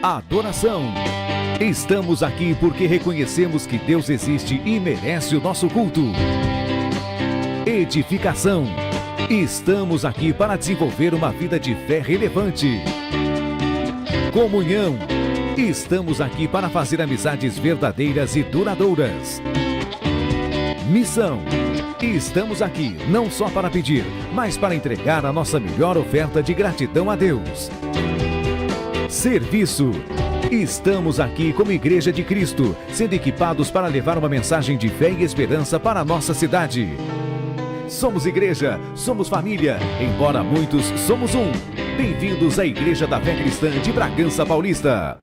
Adoração. Estamos aqui porque reconhecemos que Deus existe e merece o nosso culto. Edificação. Estamos aqui para desenvolver uma vida de fé relevante. Comunhão. Estamos aqui para fazer amizades verdadeiras e duradouras. Missão. Estamos aqui não só para pedir, mas para entregar a nossa melhor oferta de gratidão a Deus. Serviço. Estamos aqui como Igreja de Cristo, sendo equipados para levar uma mensagem de fé e esperança para a nossa cidade. Somos igreja, somos família, embora muitos somos um. Bem-vindos à Igreja da Fé Cristã de Bragança Paulista.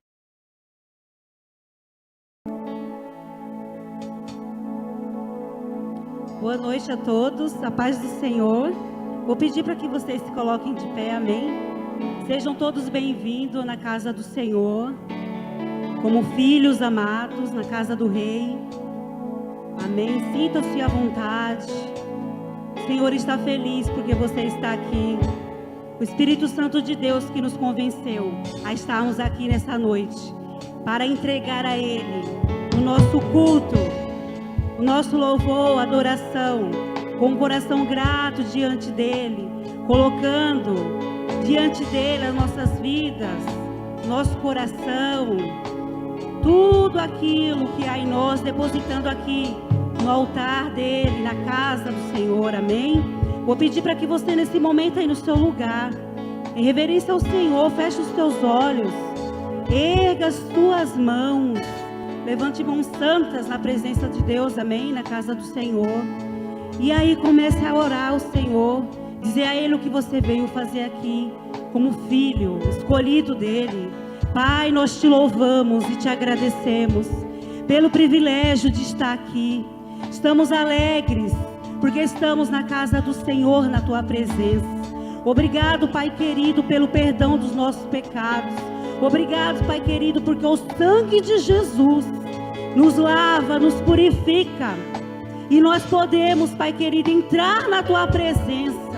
Boa noite a todos, a paz do Senhor. Vou pedir para que vocês se coloquem de pé, amém? Sejam todos bem-vindos na casa do Senhor, como filhos amados na casa do Rei. Amém? Sintam-se à vontade. O Senhor está feliz porque você está aqui. O Espírito Santo de Deus que nos convenceu a estarmos aqui nessa noite para entregar a Ele o nosso culto, o nosso louvor, adoração, com um coração grato diante dEle, colocando diante dEle as nossas vidas, nosso coração, tudo aquilo que há em nós, depositando aqui no altar dEle, na casa do Senhor, amém? Vou pedir para que você nesse momento aí no seu lugar, em reverência ao Senhor, feche os teus olhos, erga as tuas mãos, levante mãos santas na presença de Deus, amém? Na casa do Senhor. E aí comece a orar ao Senhor, dizer a Ele o que você veio fazer aqui, como filho, escolhido dEle. Pai, nós te louvamos e te agradecemos pelo privilégio de estar aqui. Estamos alegres, porque estamos na casa do Senhor, na Tua presença. Obrigado, Pai querido, pelo perdão dos nossos pecados. Obrigado, Pai querido, porque o sangue de Jesus nos lava, nos purifica. E nós podemos, Pai querido, entrar na Tua presença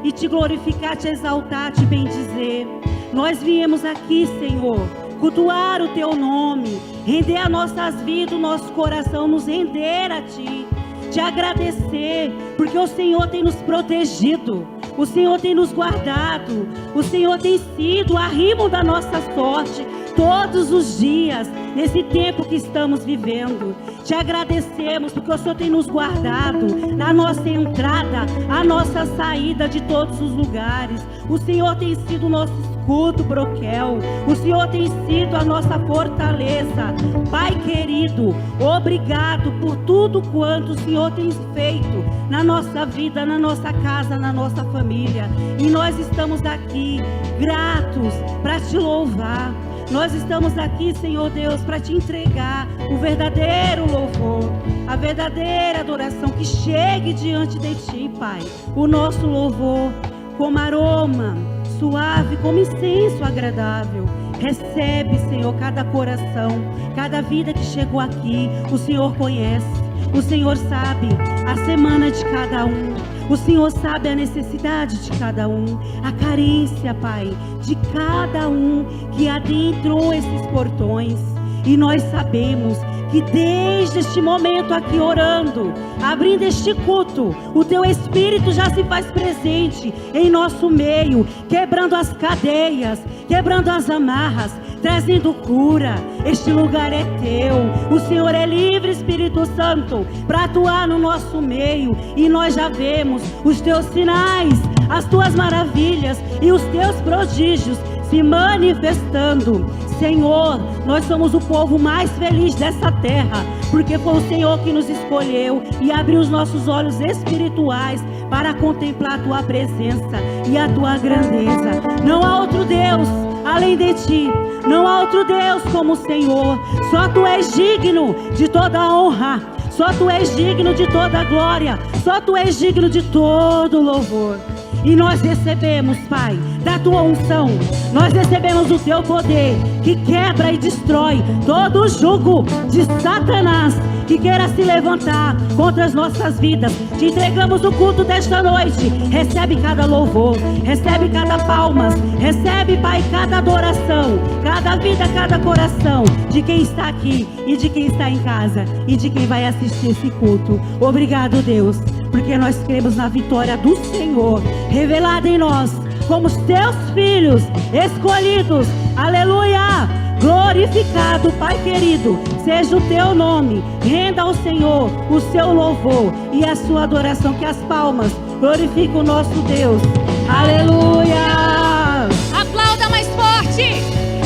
e te glorificar, te exaltar, te bendizer. Nós viemos aqui, Senhor, cultuar o Teu nome, render as nossas vidas, o nosso coração, nos render a Ti, te agradecer, porque o Senhor tem nos protegido, o Senhor tem nos guardado, o Senhor tem sido o arrimo da nossa sorte todos os dias, nesse tempo que estamos vivendo. Te agradecemos porque o Senhor tem nos guardado na nossa entrada, a nossa saída de todos os lugares. O Senhor tem sido o nosso escudo, broquel. O Senhor tem sido a nossa fortaleza. Pai querido, obrigado por tudo quanto o Senhor tem feito na nossa vida, na nossa casa, na nossa família. E nós estamos aqui gratos para te louvar. Nós estamos aqui, Senhor Deus, para te entregar o verdadeiro louvor, a verdadeira adoração, que chegue diante de ti, Pai. O nosso louvor como aroma suave, como incenso agradável. Recebe, Senhor, cada coração, cada vida que chegou aqui. O Senhor conhece, o Senhor sabe a semana de cada um. O Senhor sabe a necessidade de cada um, a carência, Pai, de cada um que adentrou esses portões. E nós sabemos que desde este momento aqui orando, abrindo este culto, o Teu Espírito já se faz presente em nosso meio, quebrando as cadeias, quebrando as amarras, trazendo cura. Este lugar é Teu, o Senhor é livre, Espírito Santo, para atuar no nosso meio. E nós já vemos os Teus sinais, as Tuas maravilhas e os Teus prodígios se manifestando. Senhor, nós somos o povo mais feliz dessa terra, porque foi o Senhor que nos escolheu e abriu os nossos olhos espirituais para contemplar a Tua presença e a Tua grandeza. Não há outro Deus além de Ti, não há outro Deus como o Senhor. Só Tu és digno de toda a honra, só Tu és digno de toda a glória, só Tu és digno de todo louvor. E nós recebemos, Pai, da Tua unção, nós recebemos o Teu poder, que quebra e destrói todo o jugo de Satanás. que queira se levantar contra as nossas vidas. Te entregamos o culto desta noite. Recebe cada louvor, recebe cada palmas, recebe, Pai, cada adoração, cada vida, cada coração de quem está aqui e de quem está em casa e de quem vai assistir esse culto. Obrigado, Deus, porque nós cremos na vitória do Senhor revelada em nós como os teus filhos escolhidos. Aleluia! Glorificado, Pai querido, seja o teu nome. Renda ao Senhor o seu louvor e a sua adoração. Que as palmas glorifiquem o nosso Deus. Aleluia! Aplauda mais forte!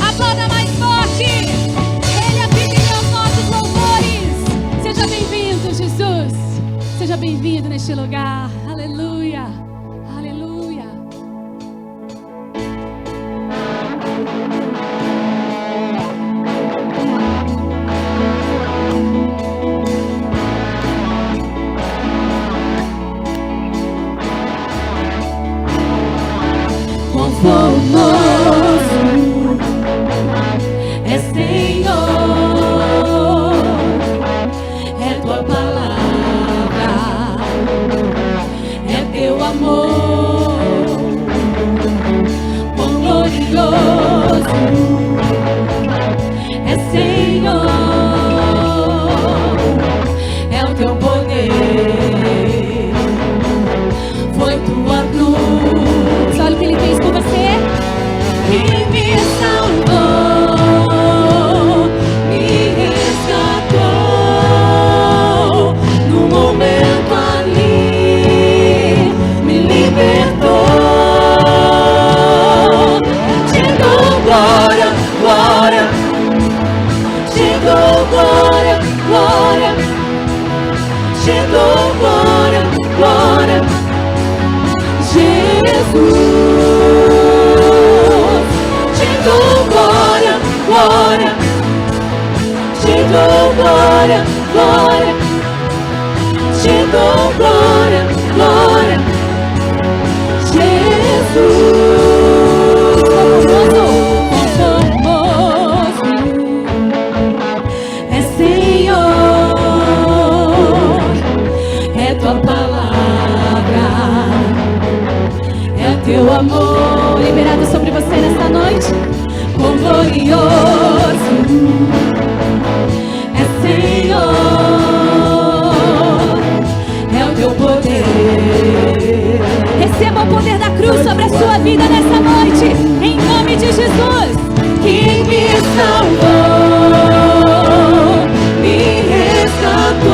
Aplauda mais forte! Ele habita em meus nossos louvores. Seja bem-vindo, Jesus. Seja bem-vindo neste lugar. Aleluia! Aleluia! Formoso é Senhor, é tua palavra, é teu amor, quão glorioso é Senhor, é o teu poder, foi tua cruz. Olha o que ele fez por você. Que me salvou, me resgatou, no momento ali, me libertou. Chegou glória, glória, chegou glória, glória, chegou glória, glória, Jesus. Glória, chegou glória, glória, chegou glória, glória, Jesus, formoso é Senhor, é tua palavra, é teu amor liberado sobre você nesta noite. Quão glorioso é Senhor, é o teu poder. Receba o poder da cruz sobre a sua vida nessa noite, em nome de Jesus. Que me salvou, me resgatou,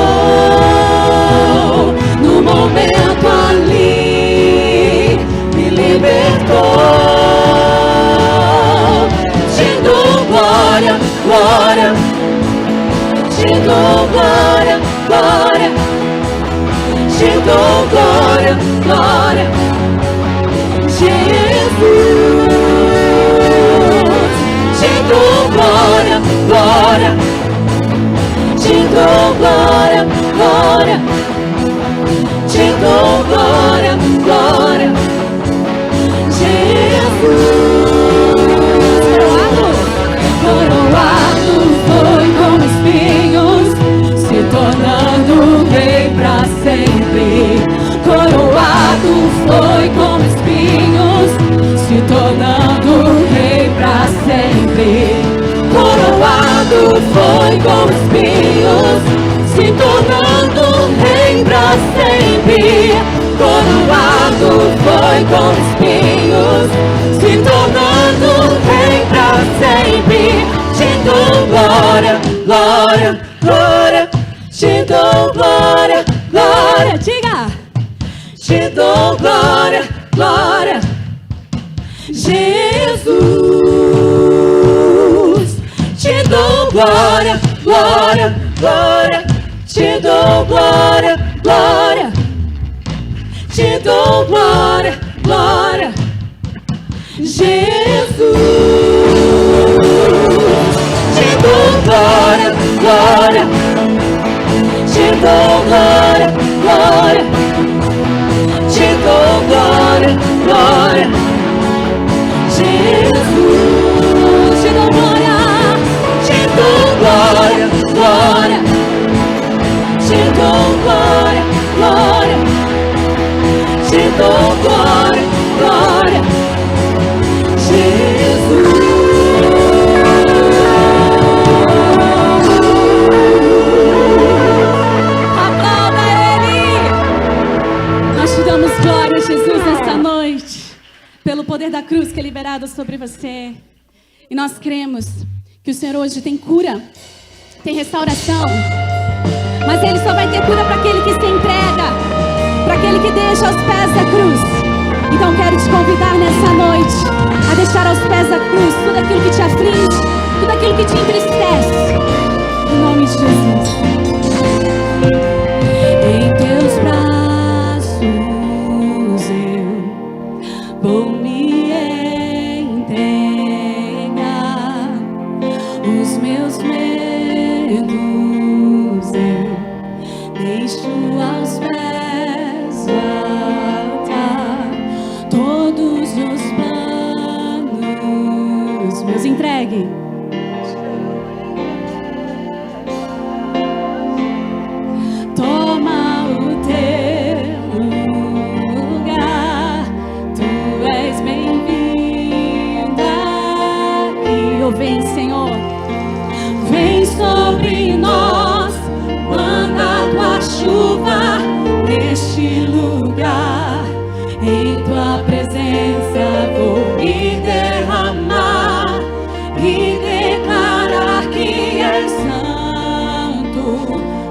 no momento ali, me libertou. Glória, glória, chegou glória, glória, chegou glória, glória, Jesus, chegou glória, glória, chegou glória, glória, chegou glória, glória, Jesus. Coroado foi com espinhos, se tornando rei pra sempre. Coroado foi com espinhos, se tornando rei pra sempre. Coroado foi com espinhos, se tornando rei pra sempre. Coroado foi com espinhos, se tornando rei pra sempre. Chegou glória, glória, glória, chegou glória, glória, diga! Chegou glória, glória, Jesus. Chegou glória, glória, glória, chegou glória, glória, chegou glória, glória, Jesus. Chegou glória, glória, chegou glória, glória, chegou glória, glória, Jesus. Chegou glória, chegou glória, glória, cruz que é liberada sobre você. E nós cremos que o Senhor hoje tem cura, tem restauração. Mas Ele só vai ter cura para aquele que se entrega, para aquele que deixa aos pés da cruz. Então quero te convidar nessa noite a deixar aos pés da cruz tudo aquilo que te aflige, tudo aquilo que te entristece. Em nome de Jesus. Em teus braços eu vou me entregar. Os meus medos eu deixo aos pés do altar. Todos os planos meus entregue. Toma o teu lugar. Tu és bem-vinda aqui. Oh, vem, Senhor. Vem sobre nós, manda tua chuva neste lugar. Em tua presença vou me derramar e declarar que és santo,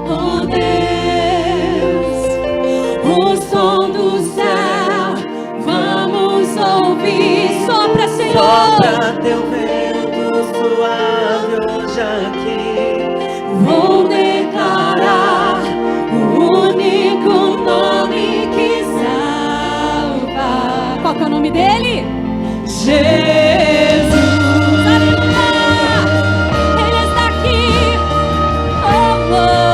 oh Deus. O som do céu vamos ouvir. Sopra, Senhor. Sopra teu vento suave hoje aqui. Vou declarar o único nome que salva. Qual que é o nome dele? Jesus. Aleluia. Ele está aqui. Oh, oh.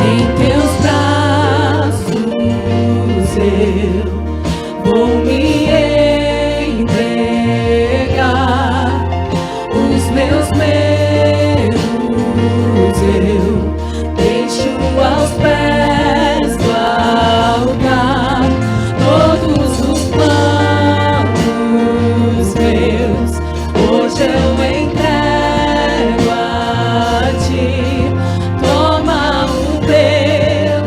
Em teus braços eu vou me entregar. Os meus medos eu deixo aos pés do altar. Todos os planos meus hoje eu entrego a ti. Toma o teu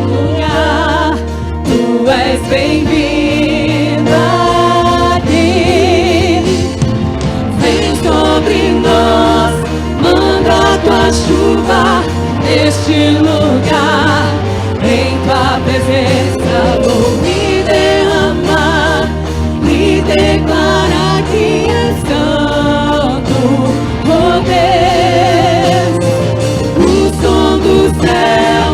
lugar. Tu és bem-vinda aqui. Vem sobre nós, manda tua chuva neste lugar. Em tua presença vou me derramar e declarar que és santo, oh Deus. O som do céu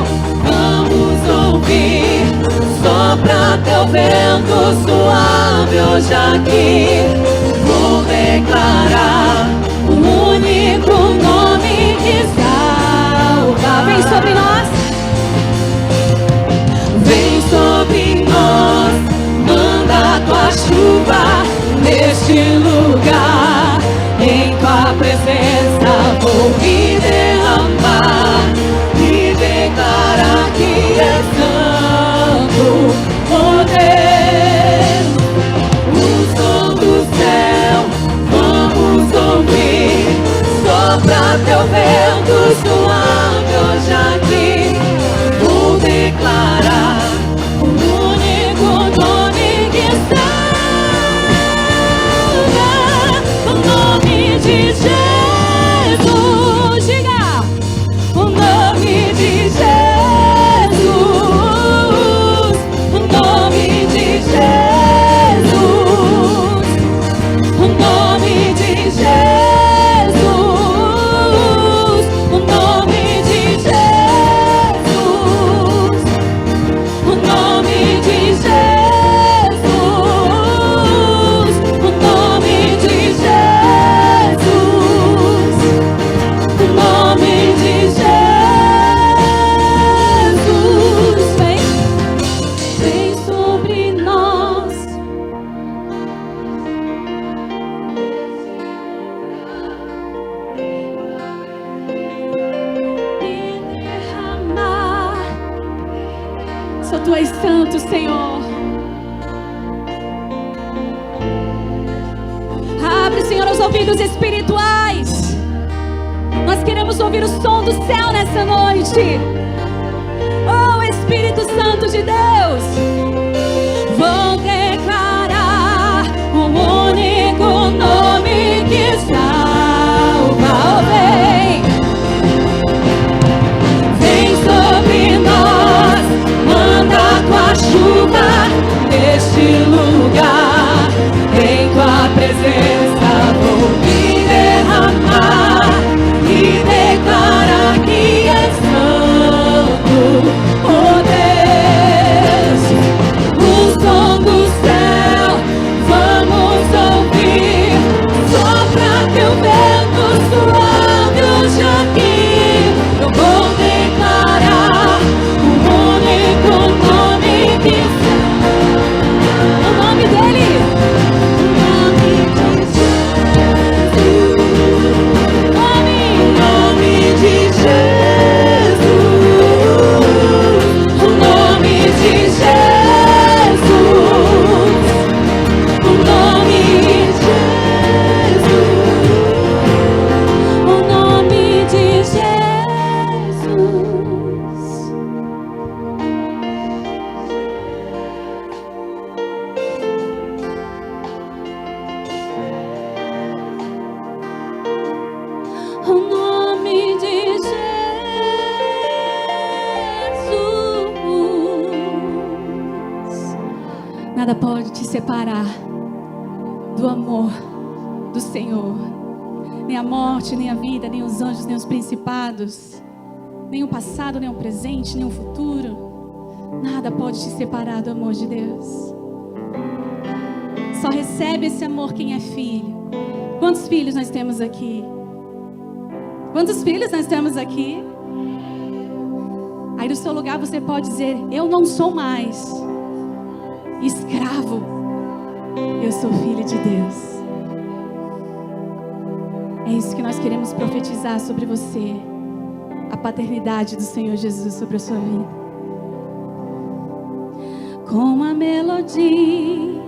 vamos ouvir. Sopra teu vento suave hoje aqui. Vou declarar o único nome que salva. Vem sobre nós. Vem sobre nós, manda tua chuva neste lugar. Em tua presença vou me derramar e declarar que és santo, oh Deus. O som do céu vamos ouvir. Sopra teu vento suave hoje aqui. Vou declarar o único nome que salva, o nome de Jesus. Diga, o nome de Jesus, o nome de Jesus, o nome de Jesus, o nome de Jesus, o nome de Jesus, o nome de Jesus, o nome de Jesus. Vem sobre nós. E derramar. Só tu és santo, Senhor. Abre Senhor, aos ouvidos espirituais. Nós queremos ouvir o som do céu nessa noite. Oh, Espírito Santo de Deus, vou declarar o único nome que salva. Oh, vem sobre nós, manda tua chuva neste lugar. Em tua presença vou me derramar e declarar que és santo, oh Deus. O som do céu vamos ouvir, sopra teu vento suave hoje aqui. Eu vou declarar o único nome que salva, o nome dele. Nada pode te separar do amor do Senhor. Nem a morte, nem a vida, nem os anjos, nem os principados, nem o passado, nem o presente, nem o futuro. Nada pode te separar do amor de Deus. Só recebe esse amor quem é filho. Quantos filhos nós temos aqui? Quantos filhos nós temos aqui? Aí do seu lugar você pode dizer: eu não sou mais escravo, eu sou filho de Deus. É isso que nós queremos profetizar sobre você, a paternidade do Senhor Jesus sobre a sua vida. Com a melodia,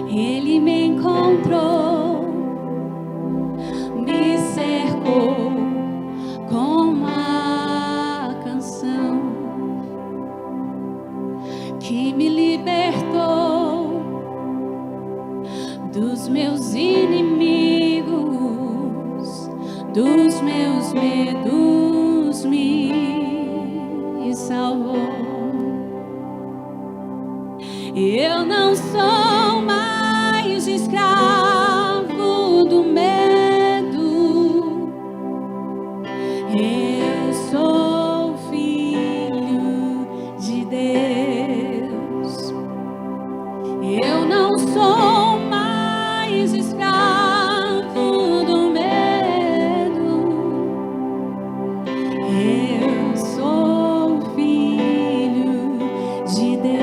Ele me encontrou, me cercou com uma canção que me libertou dos meus inimigos, dos meus medos, me salvou. Eu não sou mais escravo do medo, eu sou filho de Deus. Eu não sou mais escravo do medo, eu sou filho de Deus.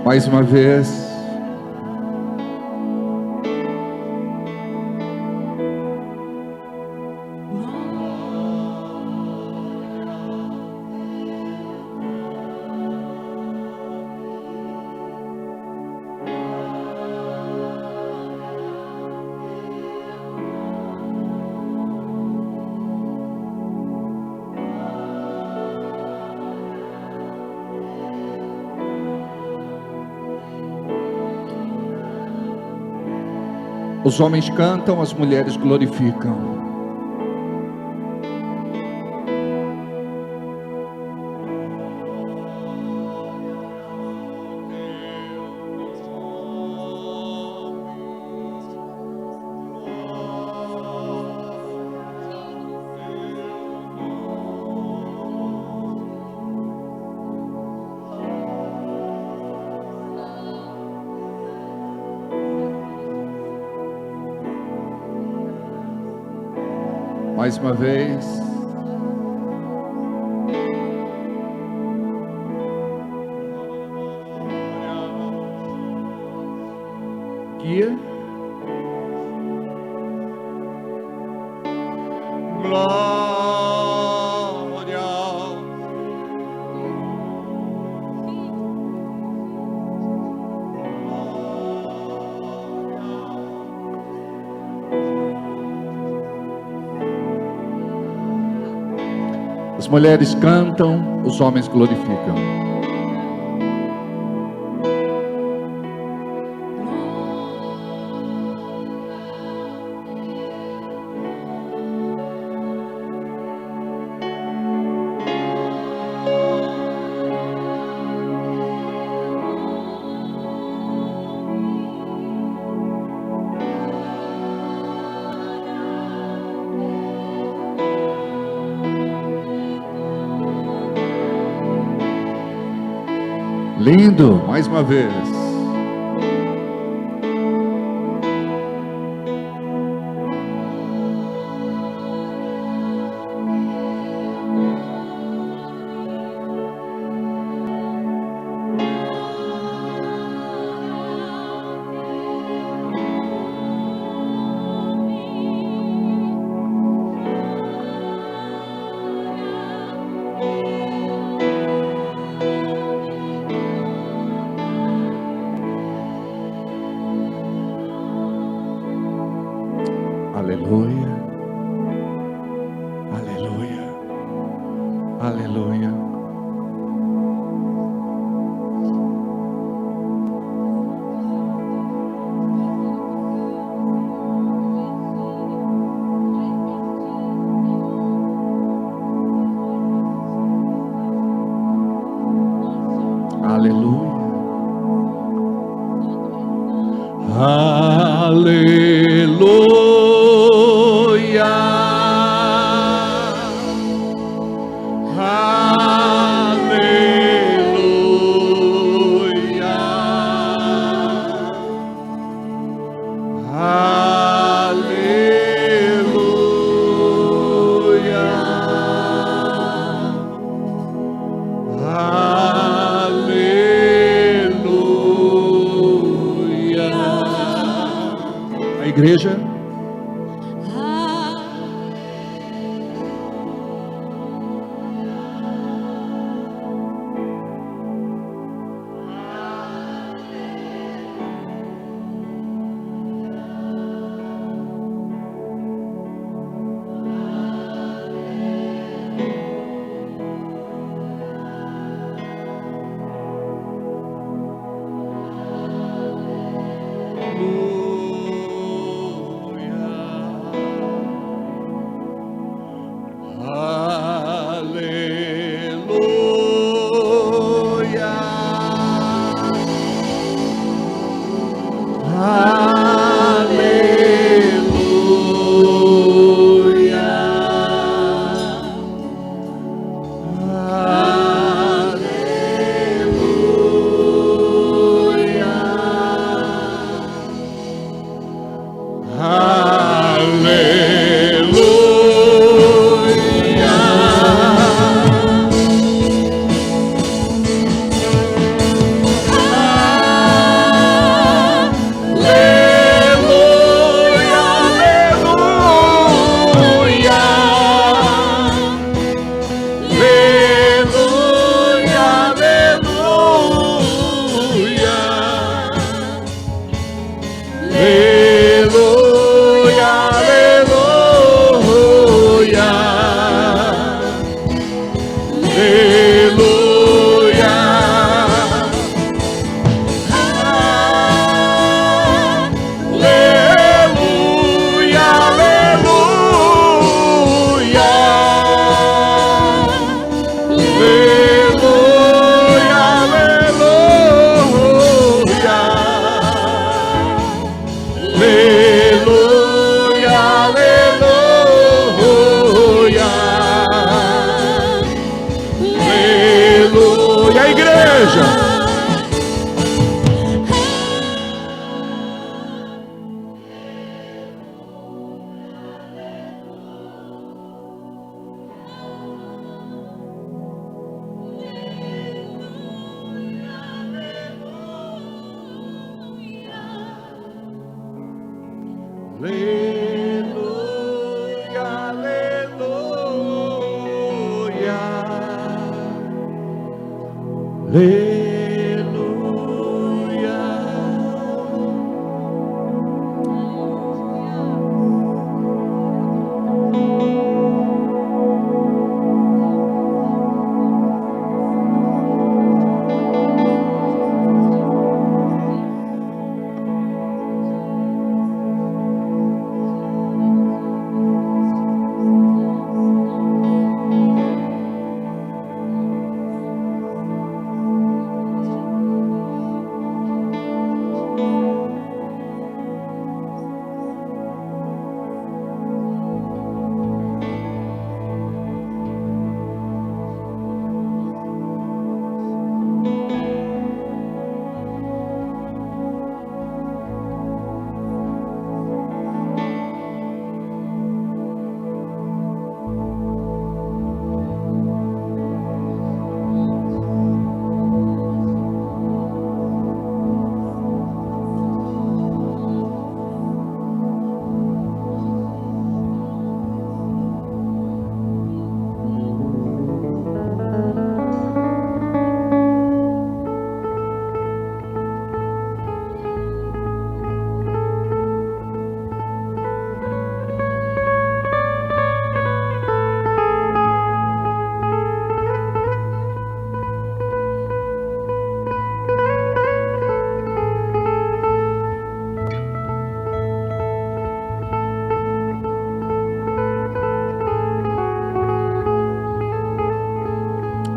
Mais uma vez. Os homens cantam, as mulheres glorificam. Mais uma vez. Guia. Glória. As mulheres cantam, os homens glorificam. Lindo, mais uma vez. Aleluia, aleluia, aleluia. Aleluia. Aleluia. Igreja, Aleluia.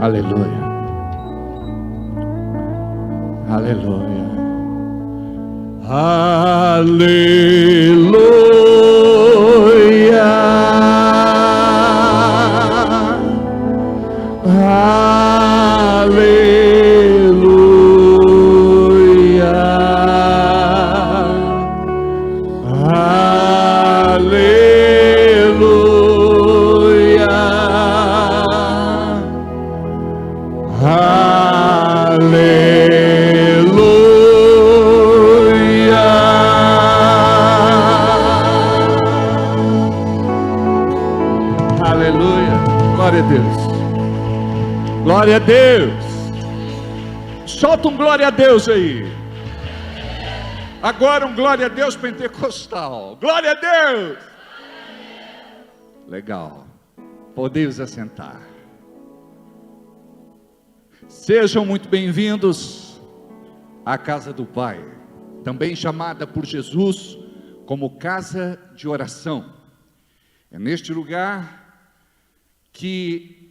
Aleluia. Aleluia. Aleluia. Glória a Deus. Solta um glória a Deus aí. Agora um glória a Deus pentecostal. Glória a Deus. Legal. Podemos assentar. Sejam muito bem-vindos à casa do Pai, também chamada por Jesus como casa de oração. É neste lugar que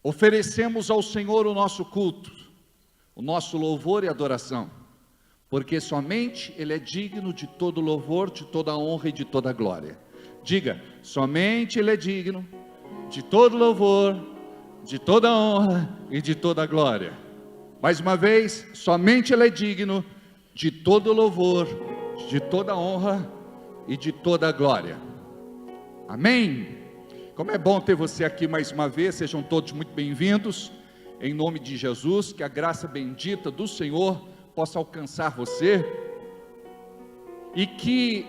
oferecemos ao Senhor o nosso culto, o nosso louvor e adoração, porque somente Ele é digno de todo louvor, de toda honra e de toda glória. Diga, somente Ele é digno de todo louvor, de toda honra e de toda glória. Mais uma vez, somente Ele é digno de todo louvor, de toda honra e de toda a glória. Amém? Como é bom ter você aqui mais uma vez, sejam todos muito bem-vindos, em nome de Jesus, que a graça bendita do Senhor possa alcançar você, e que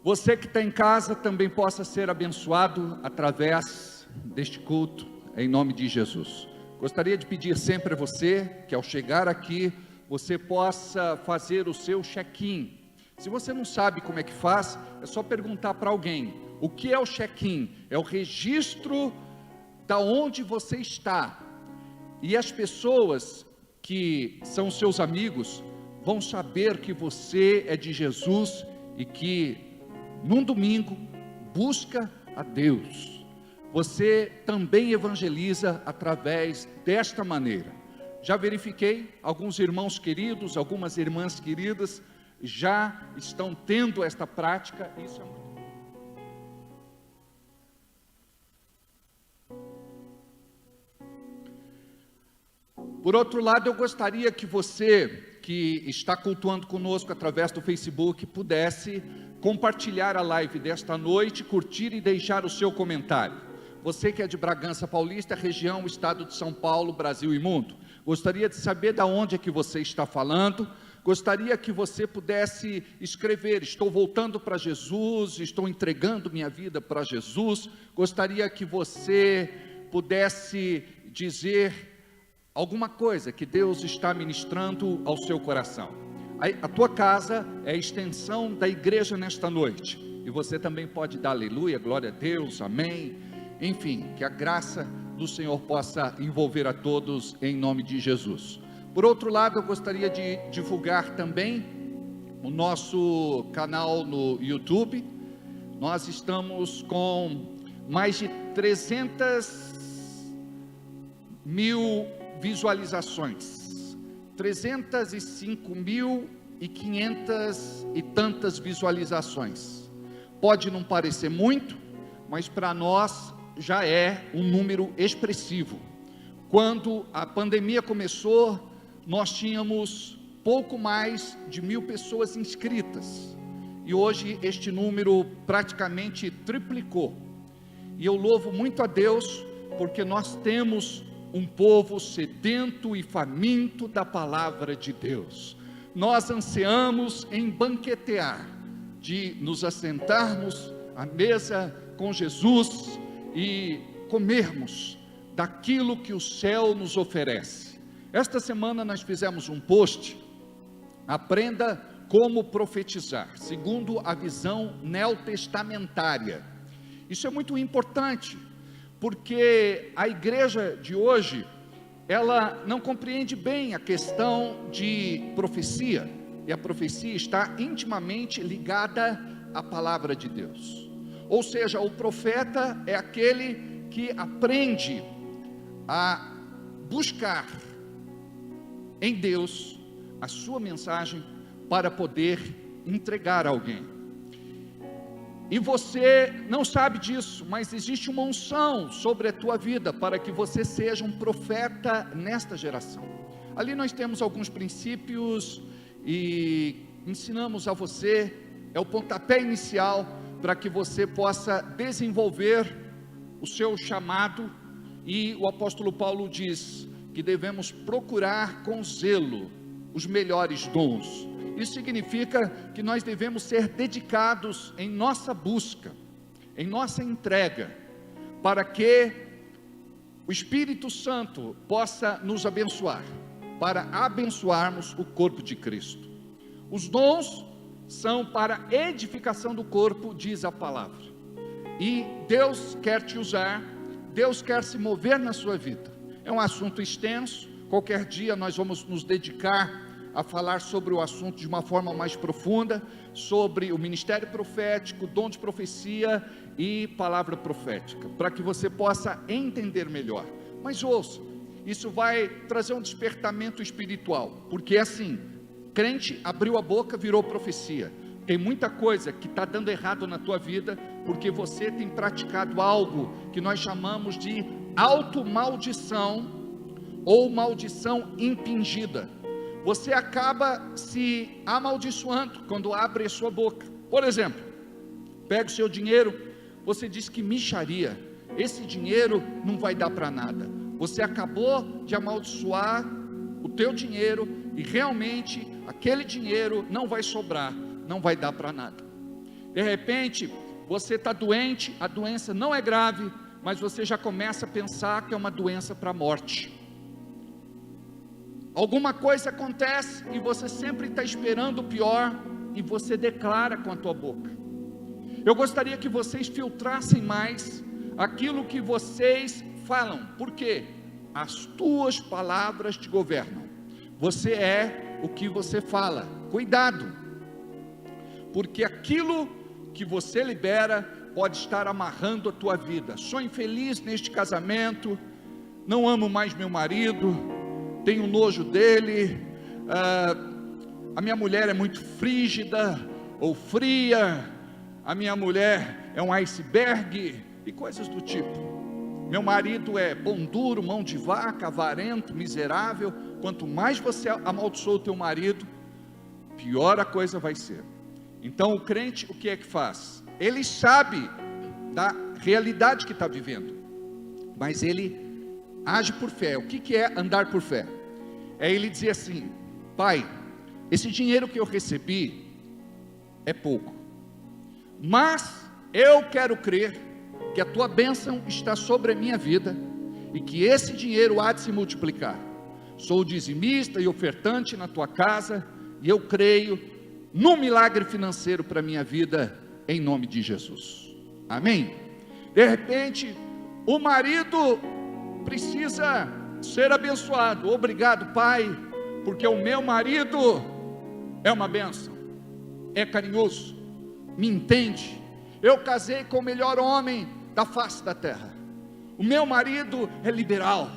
você que está em casa também possa ser abençoado através deste culto, em nome de Jesus. Gostaria de pedir sempre a você, que ao chegar aqui, você possa fazer o seu check-in. Se você não sabe como é que faz, é só perguntar para alguém. O que é o check-in? É o registro da onde você está. E as pessoas que são seus amigos vão saber que você é de Jesus e que num domingo busca a Deus. Você também evangeliza através desta maneira. Já verifiquei, alguns irmãos queridos, algumas irmãs queridas já estão tendo esta prática, isso é muito bom. Por outro lado, eu gostaria que você que está cultuando conosco através do Facebook pudesse compartilhar a live desta noite, curtir e deixar o seu comentário. Você que é de Bragança Paulista, região, estado de São Paulo, Brasil e mundo, gostaria de saber de onde é que você está falando. Gostaria que você pudesse escrever: estou voltando para Jesus, estou entregando minha vida para Jesus. Gostaria que você pudesse dizer alguma coisa que Deus está ministrando ao seu coração. A tua casa é a extensão da igreja nesta noite, e você também pode dar aleluia, glória a Deus, amém. Enfim, que a graça do Senhor possa envolver a todos em nome de Jesus. Por outro lado, eu gostaria de divulgar também o nosso canal no YouTube. Nós estamos com mais de 300.000 visualizações, 305.500 e tantas visualizações. Pode não parecer muito, mas para nós já é um número expressivo. Quando a pandemia começou, nós tínhamos pouco mais de 1.000 pessoas inscritas, e hoje este número praticamente triplicou, e eu louvo muito a Deus, porque nós temos um povo sedento e faminto da palavra de Deus. Nós ansiamos em banquetear, de nos assentarmos à mesa com Jesus e comermos daquilo que o céu nos oferece. Esta semana nós fizemos um post: aprenda como profetizar, segundo a visão neotestamentária. Isso é muito importante, porque a igreja de hoje, ela não compreende bem a questão de profecia, e a profecia está intimamente ligada à palavra de Deus. Ou seja, o profeta é aquele que aprende a buscar em Deus a sua mensagem para poder entregar a alguém. E você não sabe disso, mas existe uma unção sobre a tua vida para que você seja um profeta nesta geração. Ali nós temos alguns princípios e ensinamos a você, é o pontapé inicial para que você possa desenvolver o seu chamado. E o apóstolo Paulo diz que devemos procurar com zelo os melhores dons. Isso significa que nós devemos ser dedicados em nossa busca, em nossa entrega, para que o Espírito Santo possa nos abençoar, para abençoarmos o corpo de Cristo. Os dons são para edificação do corpo, diz a palavra, e Deus quer te usar, Deus quer se mover na sua vida. É um assunto extenso, qualquer dia nós vamos nos dedicar a falar sobre o assunto de uma forma mais profunda, sobre o ministério profético, dom de profecia e palavra profética, para que você possa entender melhor. Mas ouça, isso vai trazer um despertamento espiritual, porque assim, crente abriu a boca, virou profecia. Tem muita coisa que está dando errado na tua vida, porque você tem praticado algo que nós chamamos de automaldição, ou maldição impingida. Você acaba se amaldiçoando quando abre a sua boca. Por exemplo, pega o seu dinheiro, você diz que mixaria, esse dinheiro não vai dar para nada. Você acabou de amaldiçoar o teu dinheiro e realmente aquele dinheiro não vai sobrar, não vai dar para nada. De repente, você está doente, a doença não é grave, mas você já começa a pensar que é uma doença para a morte. Alguma coisa acontece e você sempre está esperando o pior e você declara com a tua boca. Eu gostaria que vocês filtrassem mais aquilo que vocês falam, porque as tuas palavras te governam. Você é o que você fala. Cuidado, porque aquilo que você libera pode estar amarrando a tua vida. Sou infeliz neste casamento, não amo mais meu marido, tenho nojo dele, a minha mulher é muito frígida ou fria, a minha mulher é um iceberg e coisas do tipo. Meu marido é pão duro, mão de vaca, avarento, miserável. Quanto mais você amaldiçoa o teu marido, pior a coisa vai ser. Então o crente, o que é que faz? Ele sabe da realidade que está vivendo, mas ele age por fé. O que é andar por fé? É ele dizer assim: Pai, esse dinheiro que eu recebi é pouco, mas eu quero crer que a tua bênção está sobre a minha vida e que esse dinheiro há de se multiplicar. Sou dizimista e ofertante na tua casa e eu creio no milagre financeiro para a minha vida, em nome de Jesus. Amém? De repente, o marido precisa ser abençoado. Obrigado, Pai, porque o meu marido é uma bênção, é carinhoso, me entende. Eu casei com o melhor homem da face da terra. O meu marido é liberal,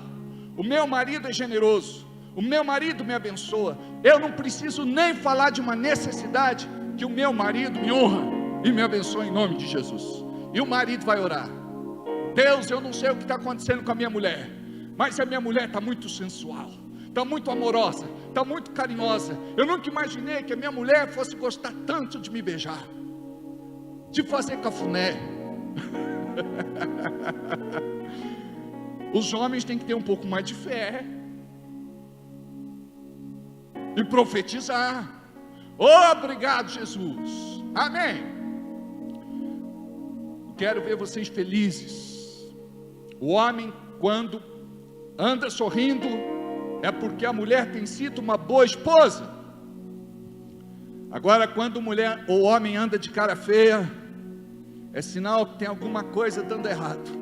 o meu marido é generoso, o meu marido me abençoa. Eu não preciso nem falar de uma necessidade, que o meu marido me honra e me abençoa em nome de Jesus. E o marido vai orar: Deus, eu não sei o que está acontecendo com a minha mulher, mas a minha mulher está muito sensual, está muito amorosa, está muito carinhosa. Eu nunca imaginei que a minha mulher fosse gostar tanto de me beijar, de fazer cafuné. Os homens têm que ter um pouco mais de fé e profetizar. Obrigado, Jesus. Amém. Quero ver vocês felizes. O homem, quando anda sorrindo, é porque a mulher tem sido uma boa esposa. Agora, quando o homem anda de cara feia, é sinal que tem alguma coisa dando errado.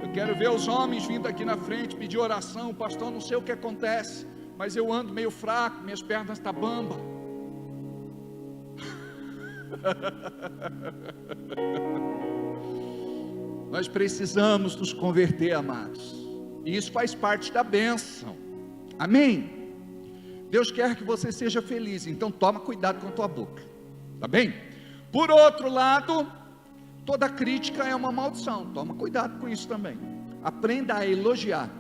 Eu quero ver os homens vindo aqui na frente pedir oração: pastor, não sei o que acontece, mas eu ando meio fraco, minhas pernas estão bambas. Nós precisamos nos converter, amados, e isso faz parte da bênção. Amém? Deus quer que você seja feliz, então toma cuidado com a tua boca, tá bem? Por outro lado, toda crítica é uma maldição. Toma cuidado com isso também. Aprenda a elogiar.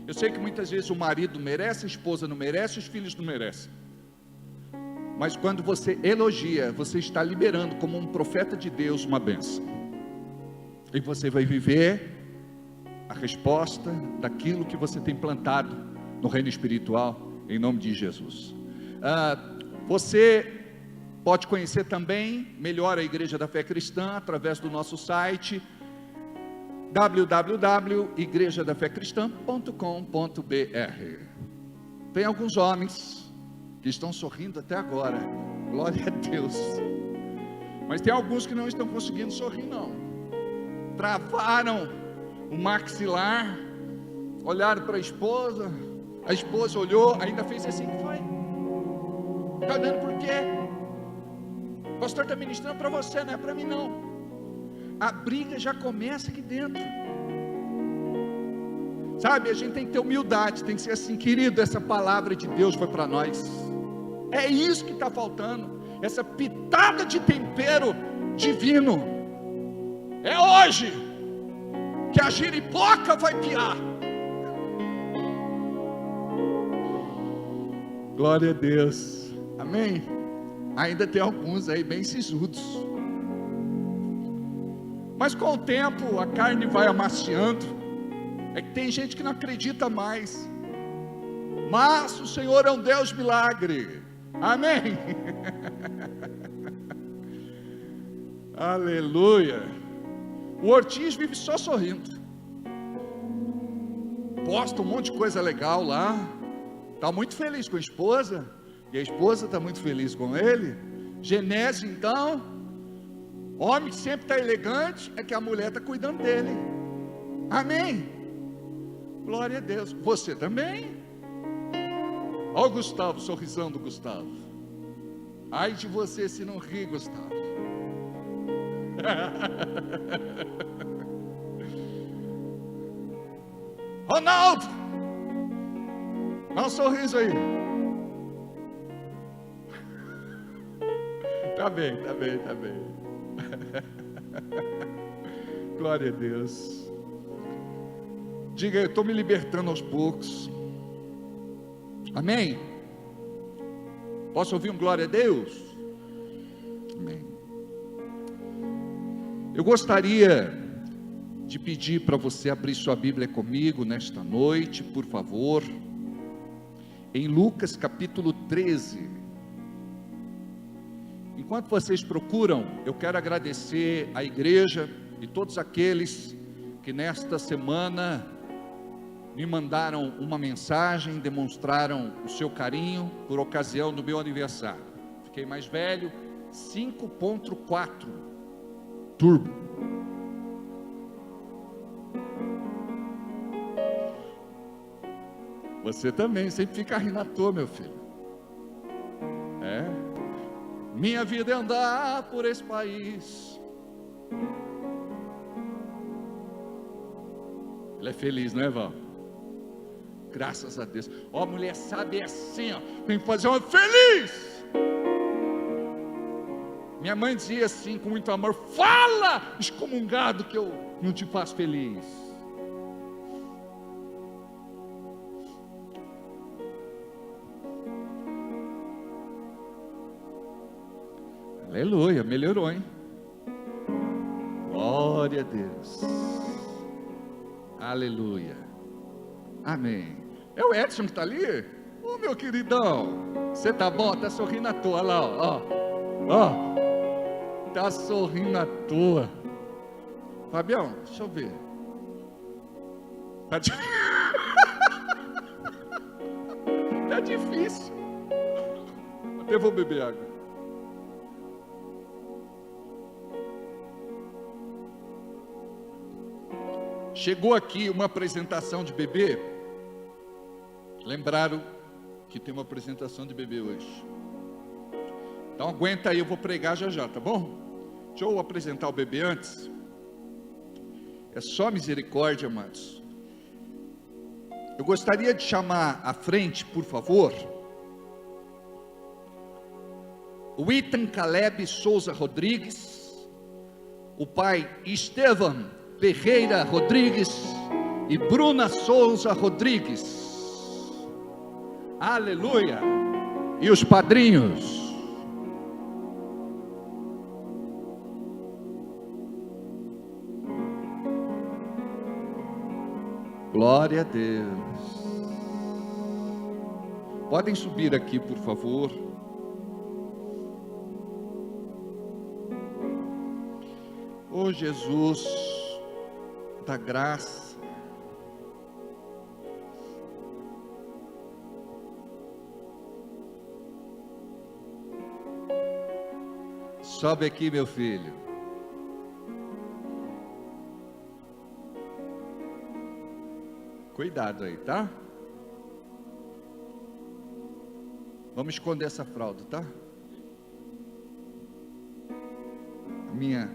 Eu sei que muitas vezes o marido merece, a esposa não merece, os filhos não merecem. Mas quando você elogia, você está liberando como um profeta de Deus uma bênção. E você vai viver a resposta daquilo que você tem plantado no reino espiritual, em nome de Jesus. Você pode conhecer também melhor a Igreja da Fé Cristã através do nosso site www.igrejadafecristã.com.br. Tem alguns homens que estão sorrindo até agora, glória a Deus, mas tem alguns que não estão conseguindo sorrir não, travaram o maxilar, olharam para a esposa olhou, ainda fez assim: que foi? Está olhando por quê? O pastor está ministrando para você, não é para mim não. A briga já começa aqui dentro, sabe? A gente tem que ter humildade, tem que ser assim: querido, essa palavra de Deus foi para nós, é isso que está faltando, essa pitada de tempero divino. É hoje que a giripoca vai piar. Glória a Deus, amém? Ainda tem alguns aí bem sisudos. Mas com o tempo a carne vai amaciando. É que tem gente que não acredita mais. Mas o Senhor é um Deus milagre. Amém. Aleluia. O Ortiz vive só sorrindo. Posta um monte de coisa legal lá. Está muito feliz com a esposa. E a esposa está muito feliz com ele. Genésio, então, homem que sempre está elegante, é que a mulher está cuidando dele. Amém. Glória a Deus. Você também. Olha o Gustavo, sorrisão do Gustavo. Ai de você se não ri, Gustavo. Ronaldo, dá um sorriso aí. Tá bem. Glória a Deus. Diga, eu estou me libertando aos poucos. Amém? Posso ouvir um glória a Deus? Amém. Eu gostaria de pedir para você abrir sua Bíblia comigo nesta noite, por favor, em Lucas capítulo 13. Enquanto vocês procuram, eu quero agradecer à igreja e todos aqueles que nesta semana me mandaram uma mensagem, demonstraram o seu carinho por ocasião do meu aniversário. Fiquei mais velho, 5.4 turbo. Você também sempre fica rindo à toa, meu filho. Minha vida é andar por esse país. Ele é feliz, não é, Val? Graças a Deus. Ó, mulher sabe, é assim, ó, tem que fazer uma feliz. Minha mãe dizia assim, com muito amor: fala, excomungado, que eu não te faço feliz. Aleluia, melhorou, hein? Glória a Deus. Aleluia. Amém. É o Edson que está ali? Ô, meu queridão, você tá bom? Tá sorrindo à toa, lá, ó. Tá sorrindo à toa. Fabião, deixa eu ver. Tá difícil. Até vou beber água. Chegou aqui uma apresentação de bebê. Lembraram que tem uma apresentação de bebê hoje. Então aguenta aí, eu vou pregar já, tá bom? Deixa eu apresentar o bebê antes. É só misericórdia, amados. Eu gostaria de chamar à frente, por favor, o Ethan Caleb Souza Rodrigues, o pai Estevam Ferreira Rodrigues e Bruna Souza Rodrigues. Aleluia. E os padrinhos. Glória a Deus. Podem subir aqui, por favor. Oh, Jesus da graça. Sobe aqui, meu filho. Cuidado aí, tá? Vamos esconder essa fralda, tá? Minha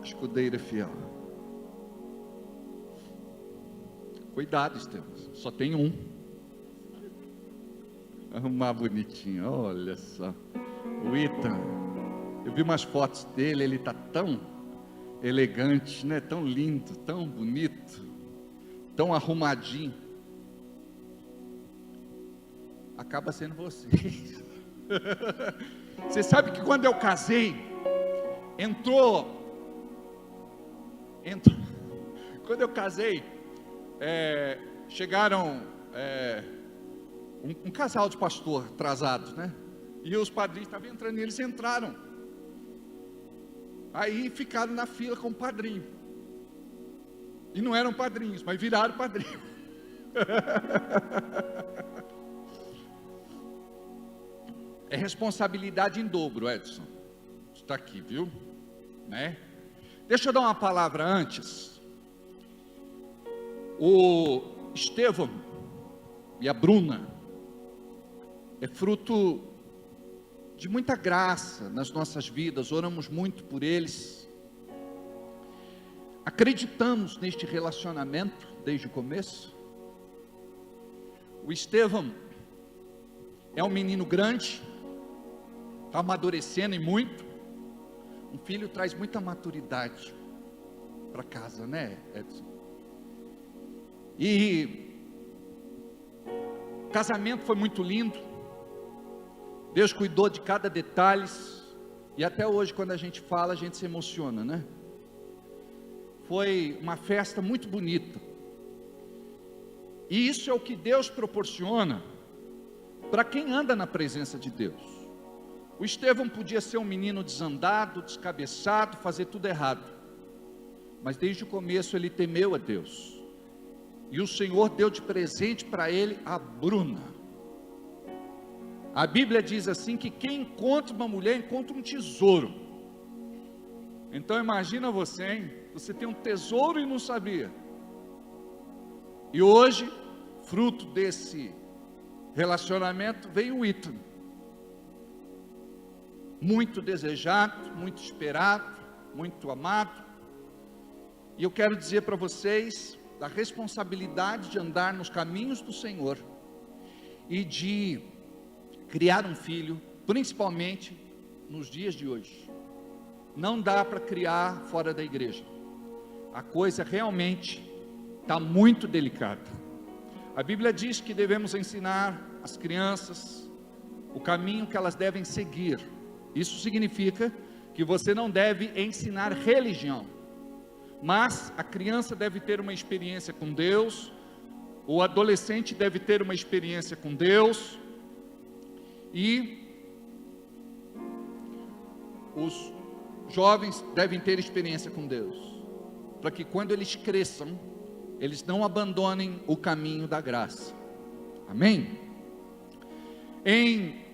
escudeira fiel. Cuidado, Estevam, só tem um. Arrumar bonitinho, olha só. O Ethan, eu vi umas fotos dele, ele está tão elegante, né? Tão lindo, tão bonito, tão arrumadinho. Acaba sendo você. Você sabe que quando eu casei, quando eu casei, chegaram um casal de pastor atrasados, né? E os padrinhos estavam entrando e eles entraram. Aí ficaram na fila com o padrinho. E não eram padrinhos, mas viraram padrinho. É responsabilidade em dobro, Edson. Está aqui, viu? Né? Deixa eu dar uma palavra antes. O Estevão e a Bruna é fruto de muita graça nas nossas vidas. Oramos muito por eles. Acreditamos neste relacionamento desde o começo. O Estevão é um menino grande, está amadurecendo e muito. Um filho traz muita maturidade para casa, né, Edson? E o casamento foi muito lindo. Deus cuidou de cada detalhe. E até hoje, quando a gente fala, a gente se emociona, né? Foi uma festa muito bonita. E isso é o que Deus proporciona para quem anda na presença de Deus. O Estevão podia ser um menino desandado, descabeçado, fazer tudo errado. Mas desde o começo ele temeu a Deus. E o Senhor deu de presente para ele a Bruna. A Bíblia diz assim que quem encontra uma mulher encontra um tesouro. Então imagina você, hein? Você tem um tesouro e não sabia. E hoje, fruto desse relacionamento, veio o Ethan. Muito desejado, muito esperado, muito amado. E eu quero dizer para vocês da responsabilidade de andar nos caminhos do Senhor e de criar um filho, principalmente nos dias de hoje. Não dá para criar fora da igreja. A coisa realmente está muito delicada. A Bíblia diz que devemos ensinar as crianças o caminho que elas devem seguir. Isso significa que você não deve ensinar religião, mas a criança deve ter uma experiência com Deus, o adolescente deve ter uma experiência com Deus, e os jovens devem ter experiência com Deus, para que quando eles cresçam, eles não abandonem o caminho da graça. Amém? Em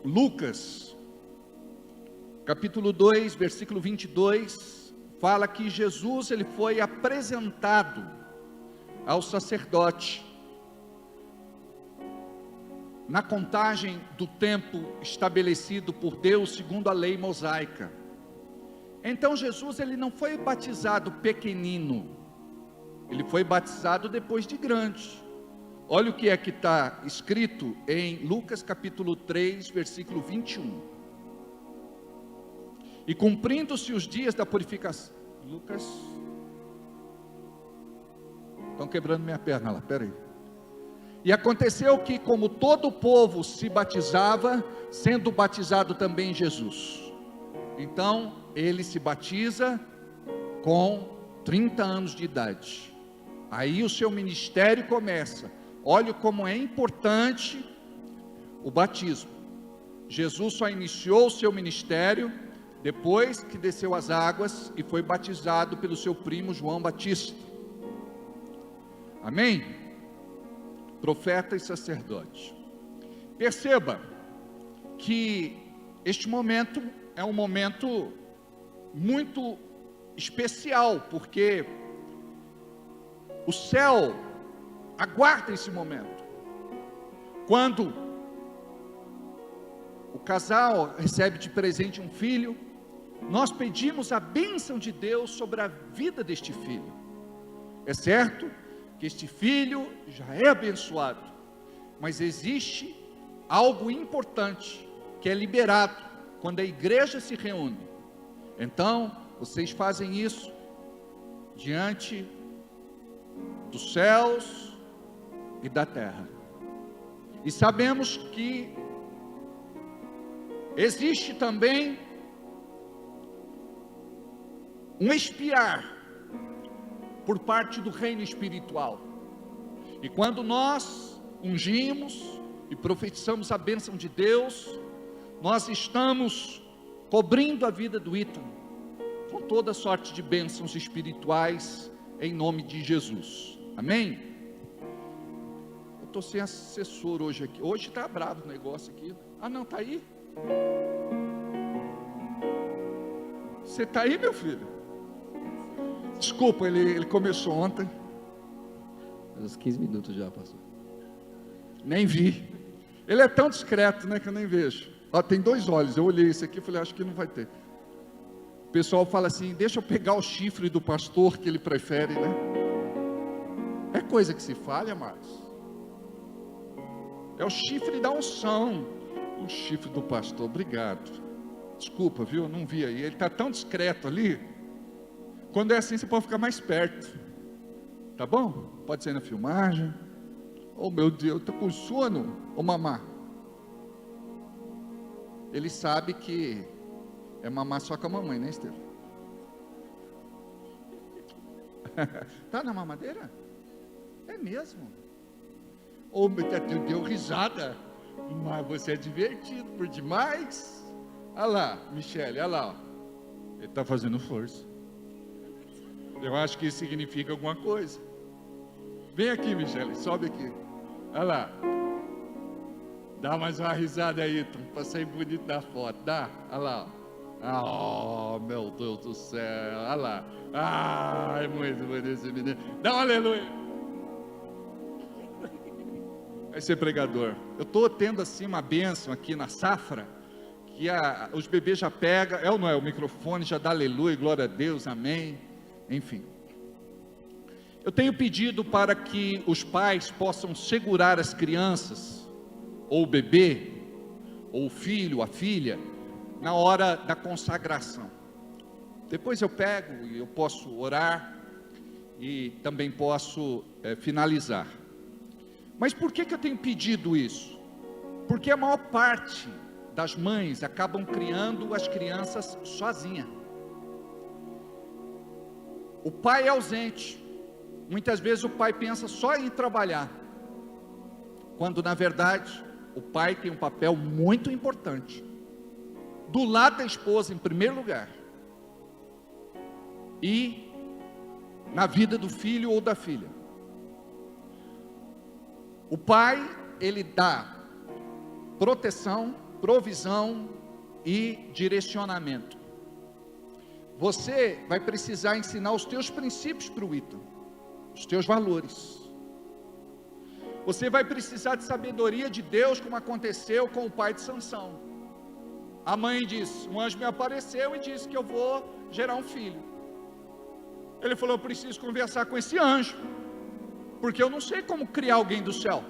Lucas, capítulo 2, versículo 22, fala que Jesus ele foi apresentado ao sacerdote na contagem do tempo estabelecido por Deus segundo a lei mosaica. Então Jesus ele não foi batizado pequenino, ele foi batizado depois de grande. Olha o que é que está escrito em Lucas capítulo 3, versículo 21. E cumprindo-se os dias da purificação. Lucas, estão quebrando minha perna lá, peraí. E aconteceu que, como todo o povo se batizava, sendo batizado também Jesus. Então, ele se batiza com 30 anos de idade. Aí o seu ministério começa. Olha como é importante o batismo. Jesus só iniciou o seu ministério depois que desceu as águas e foi batizado pelo seu primo João Batista. Amém? Profeta e sacerdote. Perceba que este momento é um momento muito especial, porque o céu aguarda esse momento. Quando o casal recebe de presente um filho, nós pedimos a bênção de Deus sobre a vida deste filho. É certo que este filho já é abençoado, mas existe algo importante que é liberado quando a igreja se reúne. Então, vocês fazem isso diante dos céus e da terra. E sabemos que Existe também um espiar por parte do reino espiritual. E quando nós ungimos e profetizamos a bênção de Deus, nós estamos cobrindo a vida do Ítalo com toda sorte de bênçãos espirituais em nome de Jesus. Amém? Eu estou sem assessor hoje aqui. Hoje está bravo o negócio aqui. Ah não, está aí? Você está aí, meu filho? Desculpa, ele começou ontem. Uns 15 minutos já, pastor. Nem vi. Ele é tão discreto, né, que eu nem vejo. Ó, tem 2 olhos, eu olhei esse aqui e falei, acho que não vai ter. O pessoal fala assim, deixa eu pegar o chifre do pastor que ele prefere, né? É coisa que se fale, amados. É o chifre da unção. O chifre do pastor, obrigado. Desculpa, viu, eu não vi aí. Ele está tão discreto ali. Quando é assim, você pode ficar mais perto. Tá bom? Pode ser na filmagem. Oh meu Deus, estou com sono. Ô mamá. Ele sabe que é mamar só com a mamãe, né, Estevão? Tá na mamadeira? É mesmo? Oh, deu risada. Mas você é divertido por demais. Olha lá, Michele, olha lá. Ó. Ele está fazendo força. Eu acho que isso significa alguma coisa. Vem aqui, Michele, sobe aqui. Olha lá. Dá mais uma risada aí, para sair bonito da foto. Dá? Olha lá. Oh, meu Deus do céu. Olha lá. Ai, muito bonito esse menino. Dá um aleluia. Vai ser pregador. Eu estou tendo assim uma bênção aqui na safra, que os bebês já pegam, é ou não é? O microfone já dá aleluia, glória a Deus, amém. Enfim. Eu tenho pedido para que os pais possam segurar as crianças, ou o bebê, ou o filho, a filha, na hora da consagração. Depois eu pego e eu posso orar e também posso finalizar. Mas por que eu tenho pedido isso? Porque a maior parte das mães acabam criando as crianças sozinha. O pai é ausente. Muitas vezes o pai pensa só em trabalhar, quando na verdade o pai tem um papel muito importante, do lado da esposa em primeiro lugar, e na vida do filho ou da filha. O pai, ele dá proteção, provisão e direcionamento. Você vai precisar ensinar os teus princípios para o Ítalo, os teus valores. Você vai precisar de sabedoria de Deus, como aconteceu com o pai de Sansão. A mãe disse, um anjo me apareceu e disse que eu vou gerar um filho. Ele falou, eu preciso conversar com esse anjo, porque eu não sei como criar alguém do céu.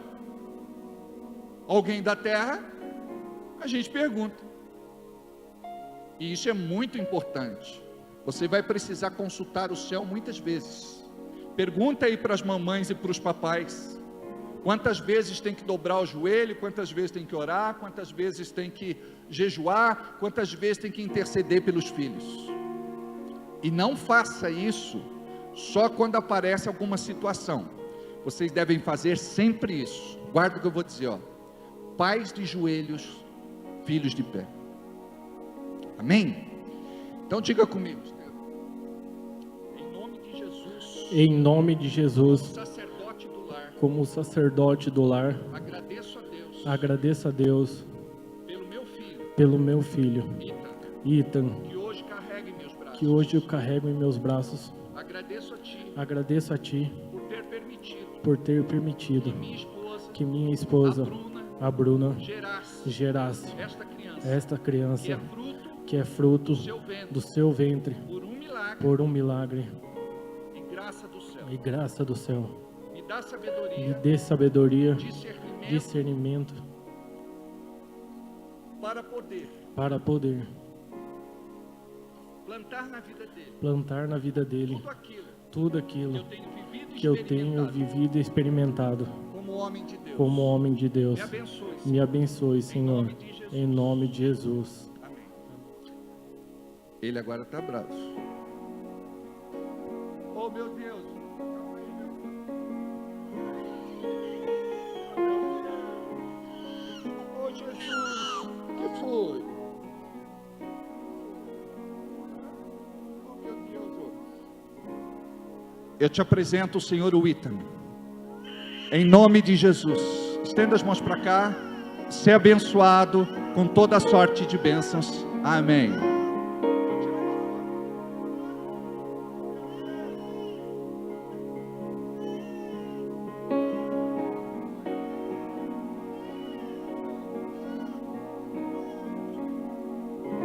Alguém da terra, a gente pergunta. E isso é muito importante. Você vai precisar consultar o céu muitas vezes. Pergunta aí para as mamães e para os papais. Quantas vezes tem que dobrar o joelho, quantas vezes tem que orar, quantas vezes tem que jejuar, quantas vezes tem que interceder pelos filhos. E não faça isso só quando aparece alguma situação. Vocês devem fazer sempre isso. Guarda o que eu vou dizer, ó. Pais de joelhos, filhos de pé. Amém? Então diga comigo, em nome de Jesus. Em nome de Jesus. Sacerdote do lar. Como sacerdote do lar. Agradeço a Deus. Agradeço a Deus. Pelo meu filho. Pelo meu filho. Ethan. Que hoje carrega em meus braços. Que hoje eu carrego em meus braços. Agradeço a Ti. Agradeço a Ti. Por ter permitido. Que minha esposa. A Bruna. Gerasse. Esta criança. Que é fruto do seu ventre. Por um milagre. E graça do céu. Me dê sabedoria. Discernimento. Para poder plantar na vida dele tudo aquilo que eu tenho vivido e experimentado como homem de Deus. Como homem de Deus. Me abençoe, Senhor, em nome de Jesus. Ele agora está bravo. Oh, meu Deus. Oh, Jesus. O que foi? Oh, meu Deus. Eu te apresento o Senhor Wittam. Em nome de Jesus. Estenda as mãos para cá. Ser abençoado com toda a sorte de bênçãos. Amém.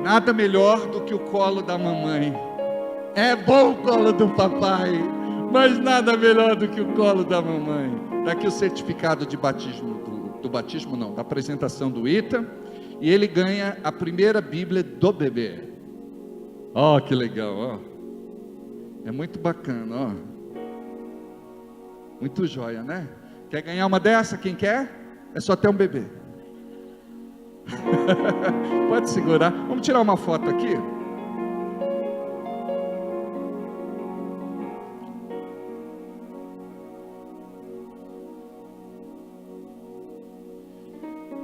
Nada melhor do que o colo da mamãe. É bom o colo do papai, mas nada melhor do que o colo da mamãe. Está aqui o certificado de batismo, do batismo não, da apresentação do Wittam. E ele ganha a primeira Bíblia do bebê. Ó, que legal, ó. É muito bacana, ó. Muito joia, né? Quer ganhar uma dessa? Quem quer? É só ter um bebê. Pode segurar. Vamos tirar uma foto aqui.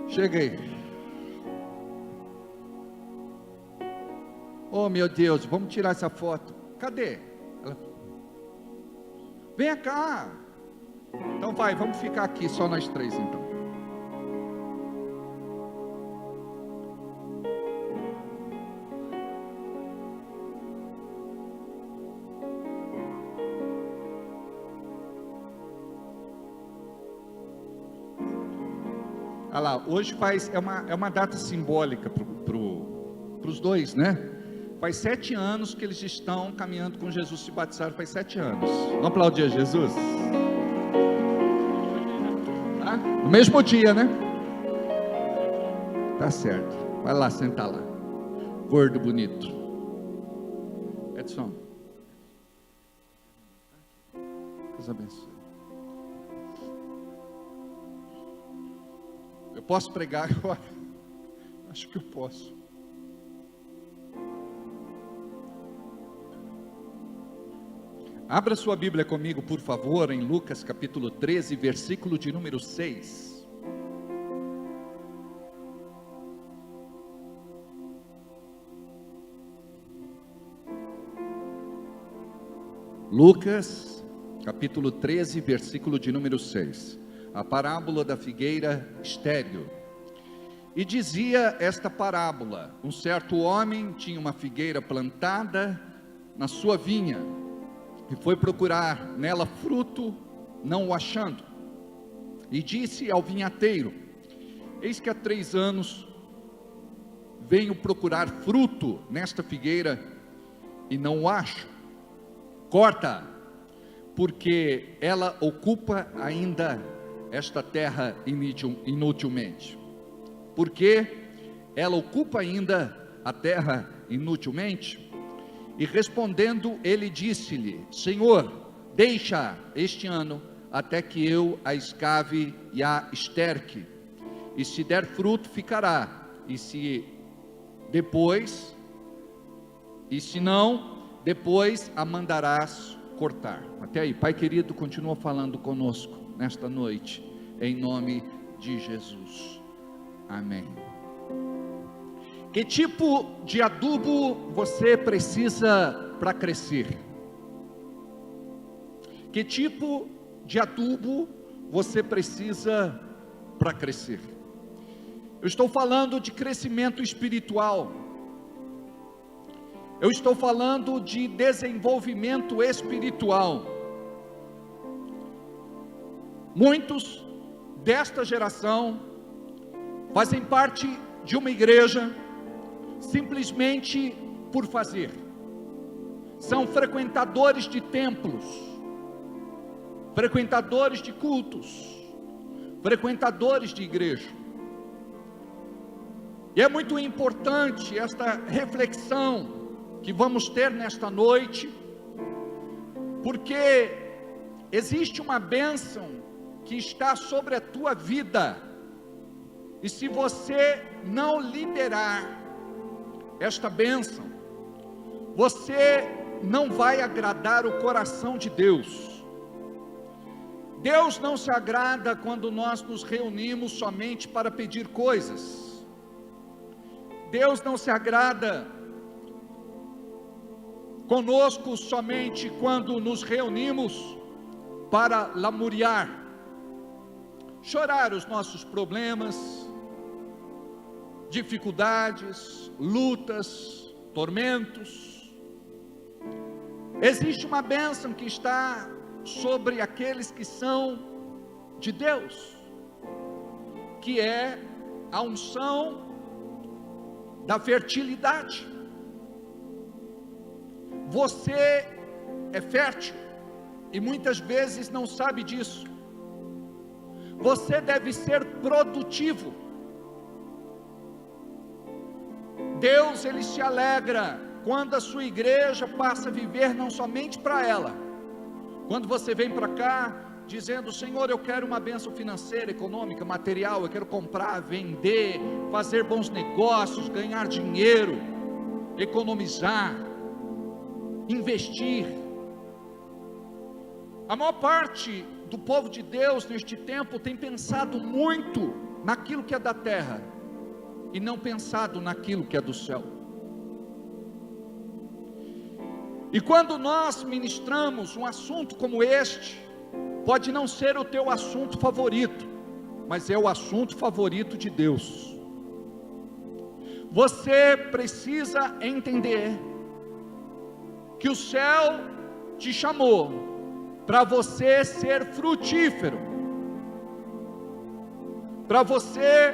Chega aí. Oh, meu Deus, vamos tirar essa foto. Cadê? Vem cá. Então vai, vamos ficar aqui só nós três então. Olha lá, hoje é uma data simbólica para os dois, né? Faz 7 anos que eles estão caminhando com Jesus, se batizaram faz 7 anos. Vamos aplaudir a Jesus? Tá? No mesmo dia, né? Tá certo. Vai lá, senta lá. Gordo bonito. Edson. Deus abençoe. Eu posso pregar agora? Acho que eu posso. Abra sua Bíblia comigo, por favor, em Lucas capítulo 13, versículo de número 6. Lucas capítulo 13, versículo de número 6. A parábola da figueira estéril. E dizia esta parábola: um certo homem tinha uma figueira plantada na sua vinha, e foi procurar nela fruto, não o achando, e disse ao vinhateiro: eis que há 3 anos venho procurar fruto nesta figueira, e não o acho. Corta, porque ela ocupa ainda esta terra inutilmente. Porque ela ocupa ainda a terra inutilmente. E respondendo, ele disse-lhe: Senhor, deixa este ano até que eu a escave e a esterque, e se der fruto ficará, e se não, depois a mandarás cortar. Até aí. Pai querido, continua falando conosco nesta noite, em nome de Jesus, amém. Que tipo de adubo você precisa para crescer? Que tipo de adubo você precisa para crescer? Eu estou falando de crescimento espiritual. Eu estou falando de desenvolvimento espiritual. Muitos desta geração fazem parte de uma igreja simplesmente por fazer. São frequentadores de templos, frequentadores de cultos, frequentadores de igreja. E é muito importante esta reflexão que vamos ter nesta noite, porque existe uma bênção que está sobre a tua vida, E se você não liberar esta bênção, você não vai agradar o coração de Deus. Deus não se agrada quando nós nos reunimos somente para pedir coisas. Deus não se agrada conosco somente quando nos reunimos para lamuriar, chorar os nossos problemas, dificuldades, lutas, tormentos. Existe uma bênção que está sobre aqueles que são de Deus, que é a unção da fertilidade. Você é fértil e muitas vezes não sabe disso. Você deve ser produtivo. Deus, Ele se alegra quando a sua igreja passa a viver não somente para ela. Quando você vem para cá dizendo: Senhor, eu quero uma bênção financeira, econômica, material, eu quero comprar, vender, fazer bons negócios, ganhar dinheiro, economizar, investir. A maior parte do povo de Deus neste tempo tem pensado muito naquilo que é da terra e não pensado naquilo que é do céu. E quando nós ministramos um assunto como este, pode não ser o teu assunto favorito, mas é o assunto favorito de Deus. Você precisa entender que o céu te chamou para você ser frutífero, para você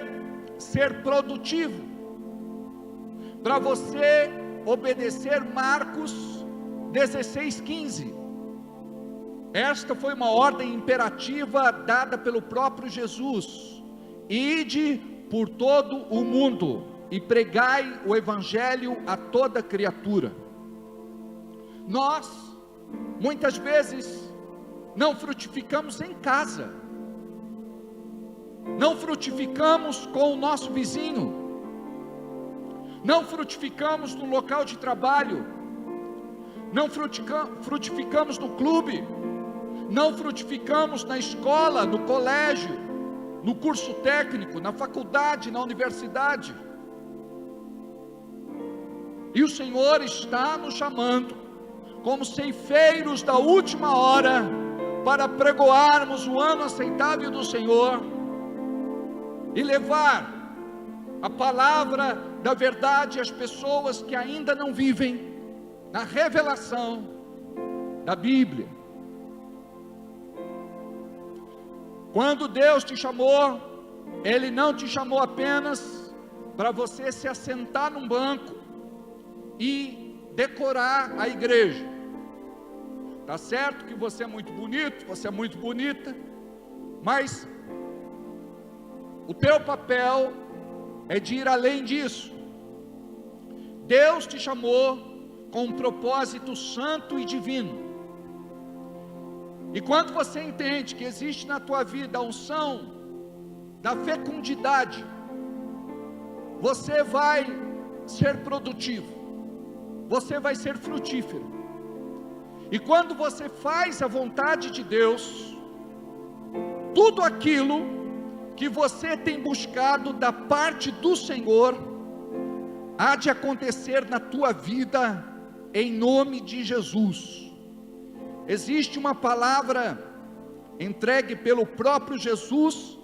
ser produtivo, para você obedecer Marcos 16:15. Esta foi uma ordem imperativa dada pelo próprio Jesus: ide por todo o mundo e pregai o evangelho a toda criatura. Nós, muitas vezes, não frutificamos em casa, não frutificamos com o nosso vizinho, não frutificamos no local de trabalho, não frutificamos no clube, não frutificamos na escola, no colégio, no curso técnico, na faculdade, na universidade. E o Senhor está nos chamando como ceifeiros da última hora para pregoarmos o ano aceitável do Senhor e levar a palavra da verdade às pessoas que ainda não vivem na revelação da Bíblia. Quando Deus te chamou, Ele não te chamou apenas para você se assentar num banco e decorar a igreja. Tá certo que você é muito bonito, você é muito bonita, mas o teu papel é de ir além disso. Deus te chamou com um propósito santo e divino. E quando você entende que existe na tua vida a unção da fecundidade, você vai ser produtivo, você vai ser frutífero. E quando você faz a vontade de Deus, tudo aquilo que você tem buscado da parte do Senhor, há de acontecer na tua vida, em nome de Jesus. Existe uma palavra entregue pelo próprio Jesus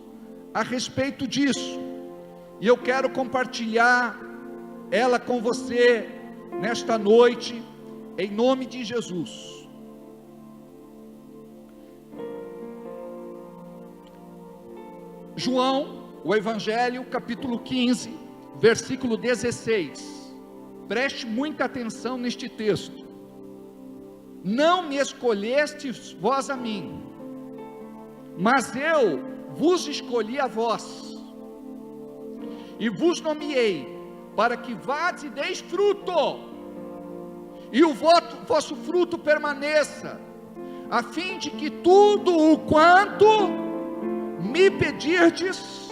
a respeito disso, e eu quero compartilhar ela com você nesta noite, em nome de Jesus. João, o Evangelho, capítulo 15, versículo 16. Preste muita atenção neste texto. Não me escolhestes vós a mim, mas eu vos escolhi a vós, e vos nomeei, para que vades e deis fruto, e o vosso fruto permaneça, a fim de que tudo o quanto me pedirdes,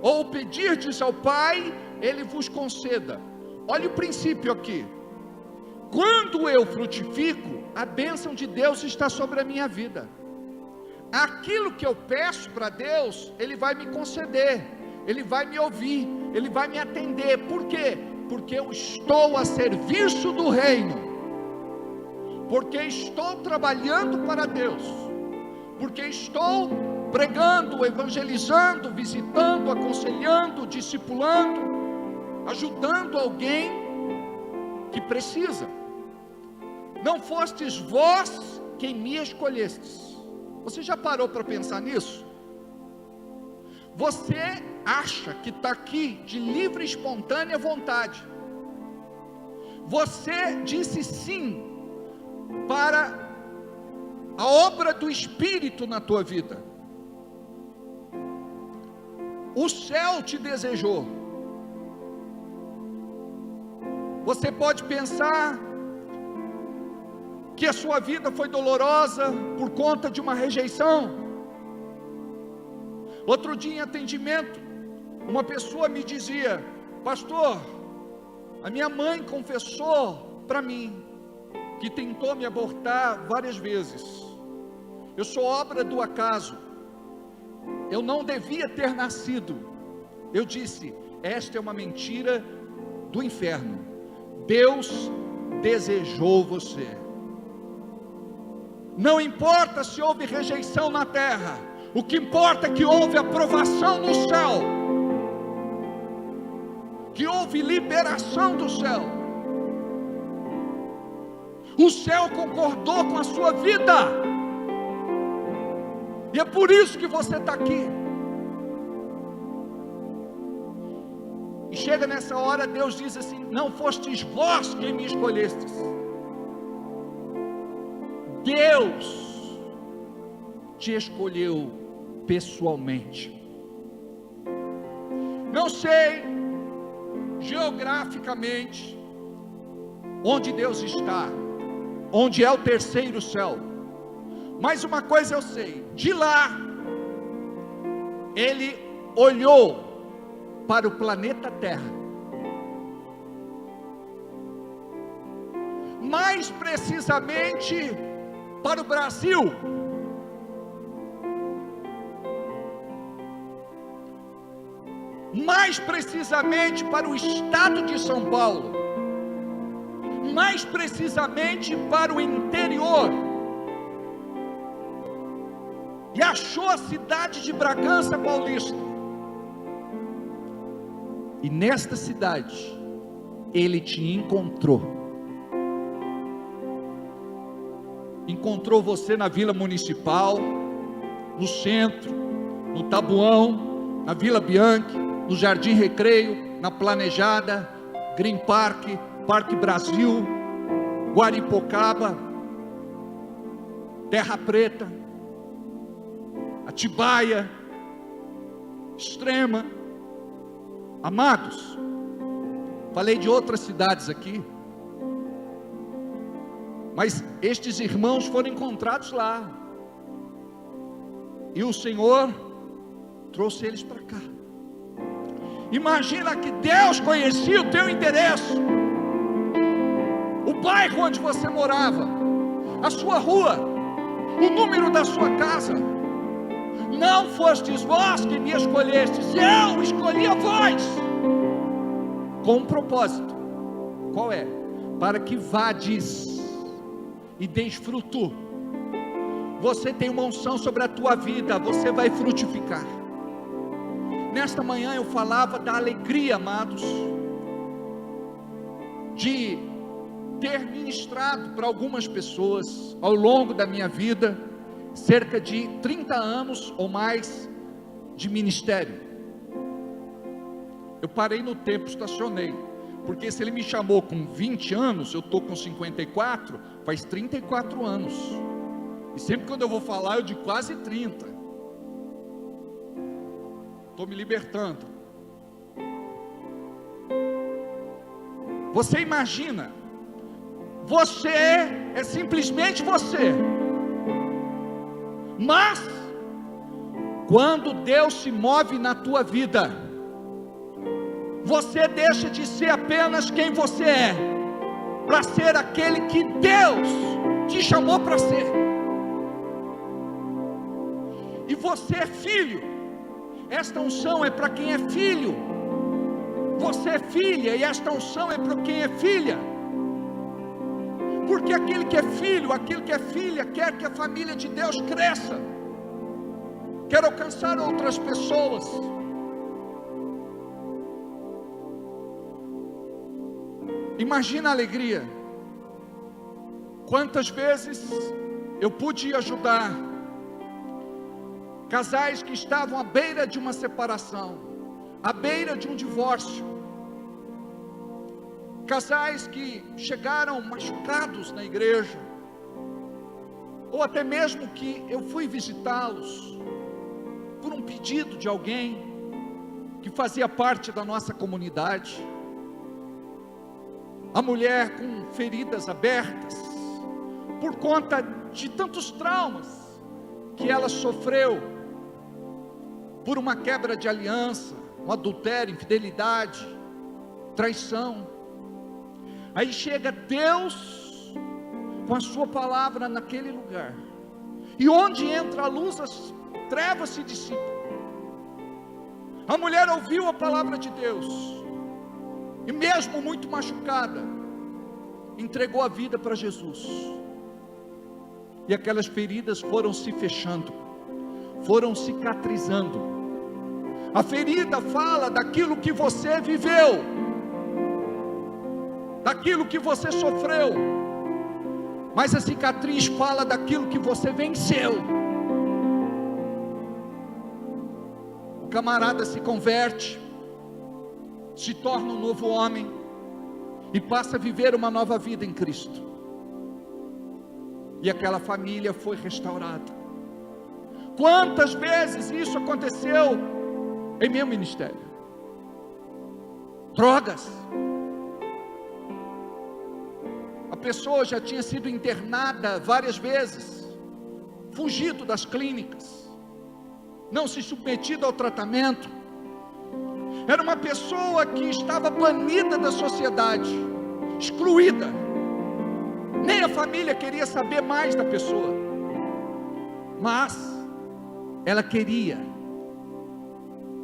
ou pedirdes ao Pai, Ele vos conceda. Olha o princípio aqui. Quando eu frutifico, a bênção de Deus está sobre a minha vida. Aquilo que eu peço para Deus, Ele vai me conceder, Ele vai me ouvir, Ele vai me atender. Por quê? Porque eu estou a serviço do reino, porque estou trabalhando para Deus, porque estou pregando, evangelizando, visitando, aconselhando, discipulando, ajudando alguém que precisa. Não fostes vós quem me escolhestes. Você já parou para pensar nisso? Você acha que está aqui de livre e espontânea vontade. Você disse sim para a obra do Espírito na tua vida. O céu te desejou. Você pode pensar que a sua vida foi dolorosa por conta de uma rejeição. Outro dia em atendimento, uma pessoa me dizia: pastor, a minha mãe confessou para mim que tentou me abortar várias vezes. Eu sou obra do acaso. Eu não devia ter nascido. Eu disse: esta é uma mentira do inferno. Deus desejou você. Não importa se houve rejeição na terra, o que importa é que houve aprovação no céu, que houve liberação do céu. O céu concordou com a sua vida, e é por isso que você está aqui. E chega nessa hora, Deus diz assim: não fostes vós quem me escolhestes. Deus te escolheu pessoalmente. Não sei geograficamente onde Deus está, onde é o terceiro céu, mas uma coisa eu sei: de lá Ele olhou para o planeta Terra, mais precisamente para o Brasil, mais precisamente para o estado de São Paulo, mais precisamente para o interior, e achou a cidade de Bragança Paulista, e nesta cidade Ele te encontrou. Encontrou você na Vila Municipal, no centro, no Tabuão, na Vila Bianchi, no Jardim Recreio, na Planejada, Green Park, Parque Brasil, Guaripocaba, Terra Preta, Atibaia, Extrema. Amados, falei de outras cidades aqui, mas estes irmãos foram encontrados lá, e o Senhor trouxe eles para cá. Imagina que Deus conhecia o teu endereço, o bairro onde você morava, a sua rua, o número da sua casa. Não fostes vós que me escolhestes, eu escolhi a vós, com um propósito. Qual é? Para que vades e deis fruto. Você tem uma unção sobre a tua vida, você vai frutificar. Nesta manhã eu falava da alegria, amados, de ter ministrado para algumas pessoas ao longo da minha vida, cerca de 30 anos ou mais de ministério. Eu parei no tempo, estacionei, porque se Ele me chamou com 20 anos, eu estou com 54, faz 34 anos, e sempre quando eu vou falar, eu digo quase 30, estou me libertando. Você imagina, você é simplesmente você, mas quando Deus se move na tua vida, você deixa de ser apenas quem você é, para ser aquele que Deus te chamou para ser. E você é filho. Esta unção é para quem é filho. Você é filha, e esta unção é para quem é filha. Porque aquele que é filho, aquele que é filha, quer que a família de Deus cresça, quer alcançar outras pessoas. Imagina a alegria. Quantas vezes eu pude ajudar casais que estavam à beira de uma separação, à beira de um divórcio, casais que chegaram machucados na igreja, ou até mesmo que eu fui visitá-los por um pedido de alguém que fazia parte da nossa comunidade. A mulher com feridas abertas, por conta de tantos traumas que ela sofreu, por uma quebra de aliança, um adultério, infidelidade, traição. Aí chega Deus com a sua palavra naquele lugar, e onde entra a luz, as trevas se dissipam. A mulher ouviu a palavra de Deus, e mesmo muito machucada, entregou a vida para Jesus. E aquelas feridas foram se fechando, foram cicatrizando. A ferida fala daquilo que você viveu, daquilo que você sofreu, mas a cicatriz fala daquilo que você venceu. O camarada se converte, se torna um novo homem, e passa a viver uma nova vida em Cristo. E aquela família foi restaurada. Quantas vezes isso aconteceu em meu ministério? Drogas. A pessoa já tinha sido internada várias vezes, fugido das clínicas, não se submetido ao tratamento. Era uma pessoa que estava banida da sociedade, excluída. Nem a família queria saber mais da pessoa, mas ela queria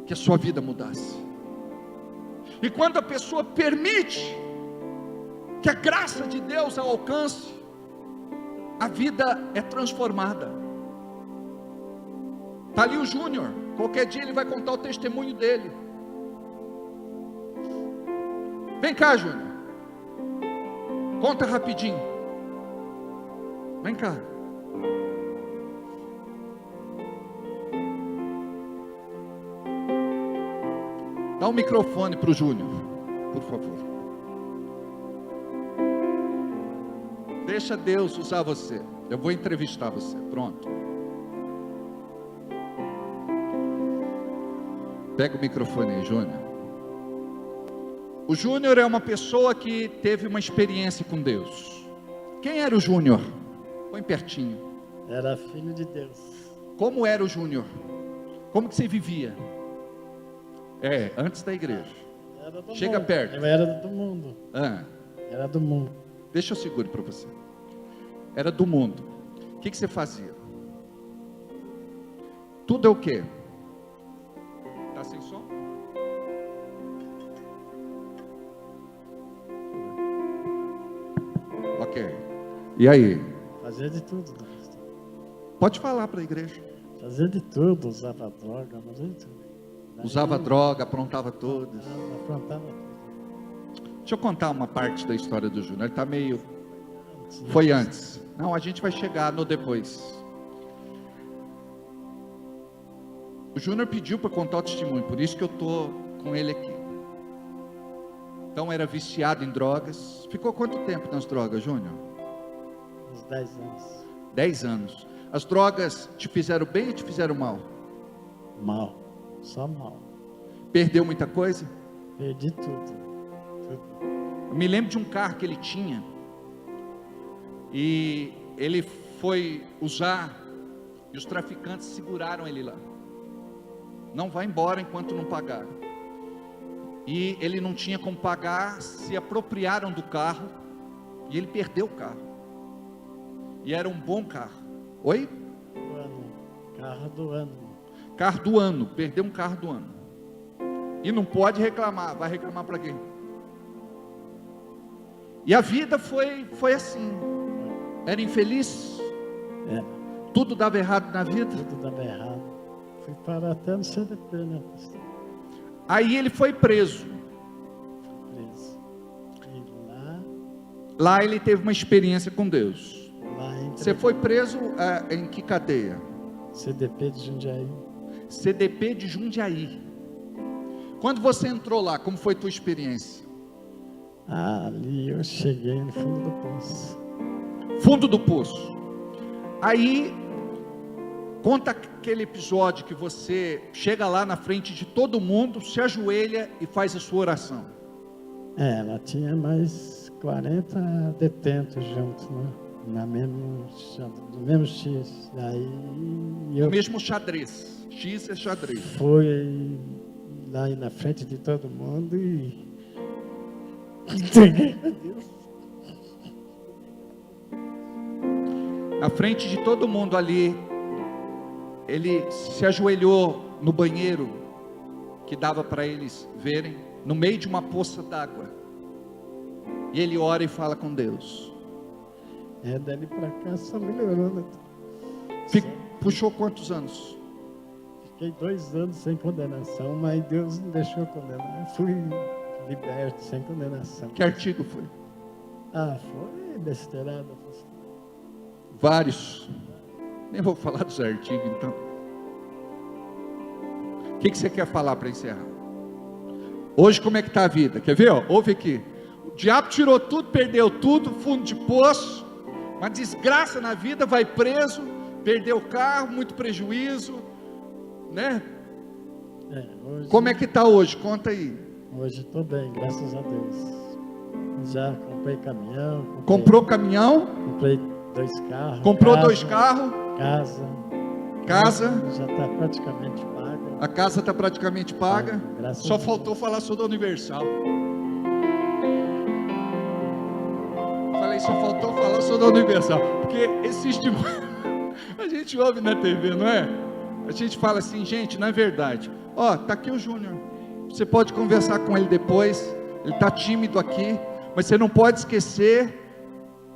que a sua vida mudasse. E quando a pessoa permite que a graça de Deus a alcance, a vida é transformada. Está ali o Júnior, qualquer dia ele vai contar o testemunho dele. Vem cá, Júnior, conta rapidinho. Vem cá. Dá um microfone para o Júnior, por favor. Deixa Deus usar você. Eu vou entrevistar você. Pronto. Pega o microfone aí, Júnior. O Júnior é uma pessoa que teve uma experiência com Deus. Quem era o Júnior? Põe pertinho. Era filho de Deus. Como era o Júnior? Como que você vivia? Antes da igreja. Era do Chega mundo. perto. Eu era do mundo. Era do mundo. Deixa eu segurar para você. Era do mundo. O que você fazia? Tudo é o quê? Tá sem som? Ok. E aí? Fazia de tudo. Pastor. Pode falar para a igreja. Fazia de tudo. Usava droga, fazia de tudo. Usava droga, aprontava todas. Aprontava tudo. Deixa eu contar uma parte da história do Júnior. Ele está meio... Foi antes. Não, a gente vai chegar no depois. O Júnior pediu para contar o testemunho, por isso que eu estou com ele aqui. Então era viciado em drogas. Ficou quanto tempo nas drogas, Júnior? Uns 10 anos. 10 anos. As drogas te fizeram bem ou te fizeram mal? Mal. Só mal. Perdeu muita coisa? Perdi tudo. Eu me lembro de um carro que ele tinha. E ele foi usar. E os traficantes seguraram ele lá. Não vai embora enquanto não pagar. e ele não tinha como pagar, se apropriaram do carro, e ele perdeu o carro, e era um bom carro. Oi? Do ano. Carro do ano. Carro do ano, perdeu um carro do ano, e não pode reclamar. Vai reclamar para quem? E a vida foi assim, era infeliz, tudo dava errado na vida. Tudo dava errado. Fui parar até no CDP, né, pastor? Aí ele foi preso. Preso. E Lá ele teve uma experiência com Deus. lá Você foi preso em que cadeia? CDP de Jundiaí. CDP de Jundiaí. Quando você entrou lá, como foi tua experiência? Ali eu cheguei no fundo do poço. Fundo do poço. Aí, conta aquele episódio que você chega lá na frente de todo mundo, se ajoelha e faz a sua oração. Ela tinha mais 40 detentos juntos, né? No mesmo X. Aí eu O mesmo xadrez. X é xadrez. fui lá na frente de todo mundo e entreguei a Deus. Na frente de todo mundo ali, ele se ajoelhou no banheiro que dava para eles verem, no meio de uma poça d'água, e ele ora e fala com Deus. Dali pra cá só melhorou, né? Puxou quantos anos? Fiquei 2 anos sem condenação, mas Deus não deixou eu condenar. Eu fui liberto sem condenação. Que artigo foi? Foi besteirada. Vários. Nem vou falar dos artigos então. O que você quer falar para encerrar? Hoje como é que está a vida? Quer ver? Ouve aqui. O diabo tirou tudo, perdeu tudo, fundo de poço, uma desgraça na vida, vai preso, perdeu o carro, muito prejuízo, né? Hoje, Como é que está hoje? Conta aí. Hoje estou bem, graças a Deus. Já comprei caminhão. Comprou caminhão? Comprei 2 carros. Comprou casa, 2 carros? Casa. Já está praticamente paga. A casa está praticamente paga. Só A Deus. faltou falar sobre a Universal. Falei, só faltou falar sobre a Universal. Porque existe. A gente ouve na TV, não é? A gente fala assim, gente, não é verdade. Tá aqui o Júnior. Você pode conversar com ele depois. Ele está tímido aqui. Mas você não pode esquecer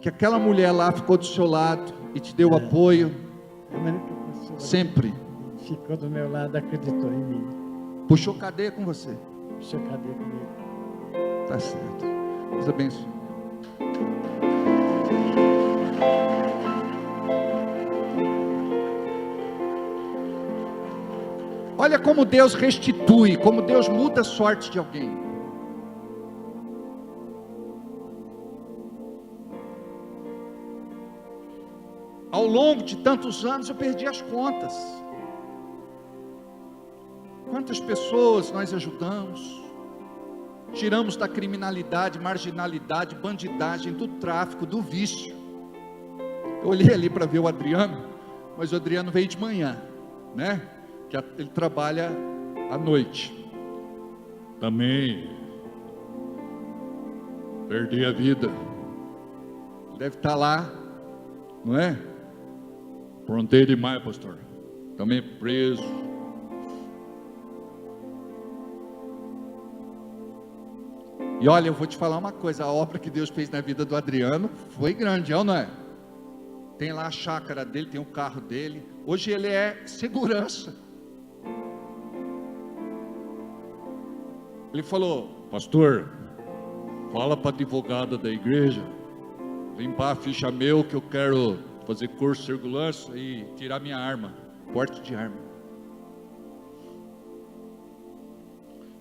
que aquela mulher lá ficou do seu lado e te deu apoio. Sempre. Ficou do meu lado, acreditou em mim. Puxou cadeia com você. Puxou cadeia comigo. Tá certo. Deus abençoe. Olha como Deus restitui, como Deus muda a sorte de alguém. Ao longo de tantos anos eu perdi as contas. Quantas pessoas nós ajudamos, tiramos da criminalidade, marginalidade, bandidagem, do tráfico, do vício. Eu olhei ali para ver o Adriano, mas o Adriano veio de manhã, né? Que ele trabalha à noite. Também perdi a vida. Deve estar lá, não é? Aprontei demais, pastor. Também preso. E olha, eu vou te falar uma coisa, a obra que Deus fez na vida do Adriano foi grande, não é? Tem lá a chácara dele, tem o carro dele. Hoje ele é segurança. Ele falou, pastor, fala para a advogada da igreja, limpar a ficha meu que eu quero fazer curso de segurança e tirar minha arma, porte de arma.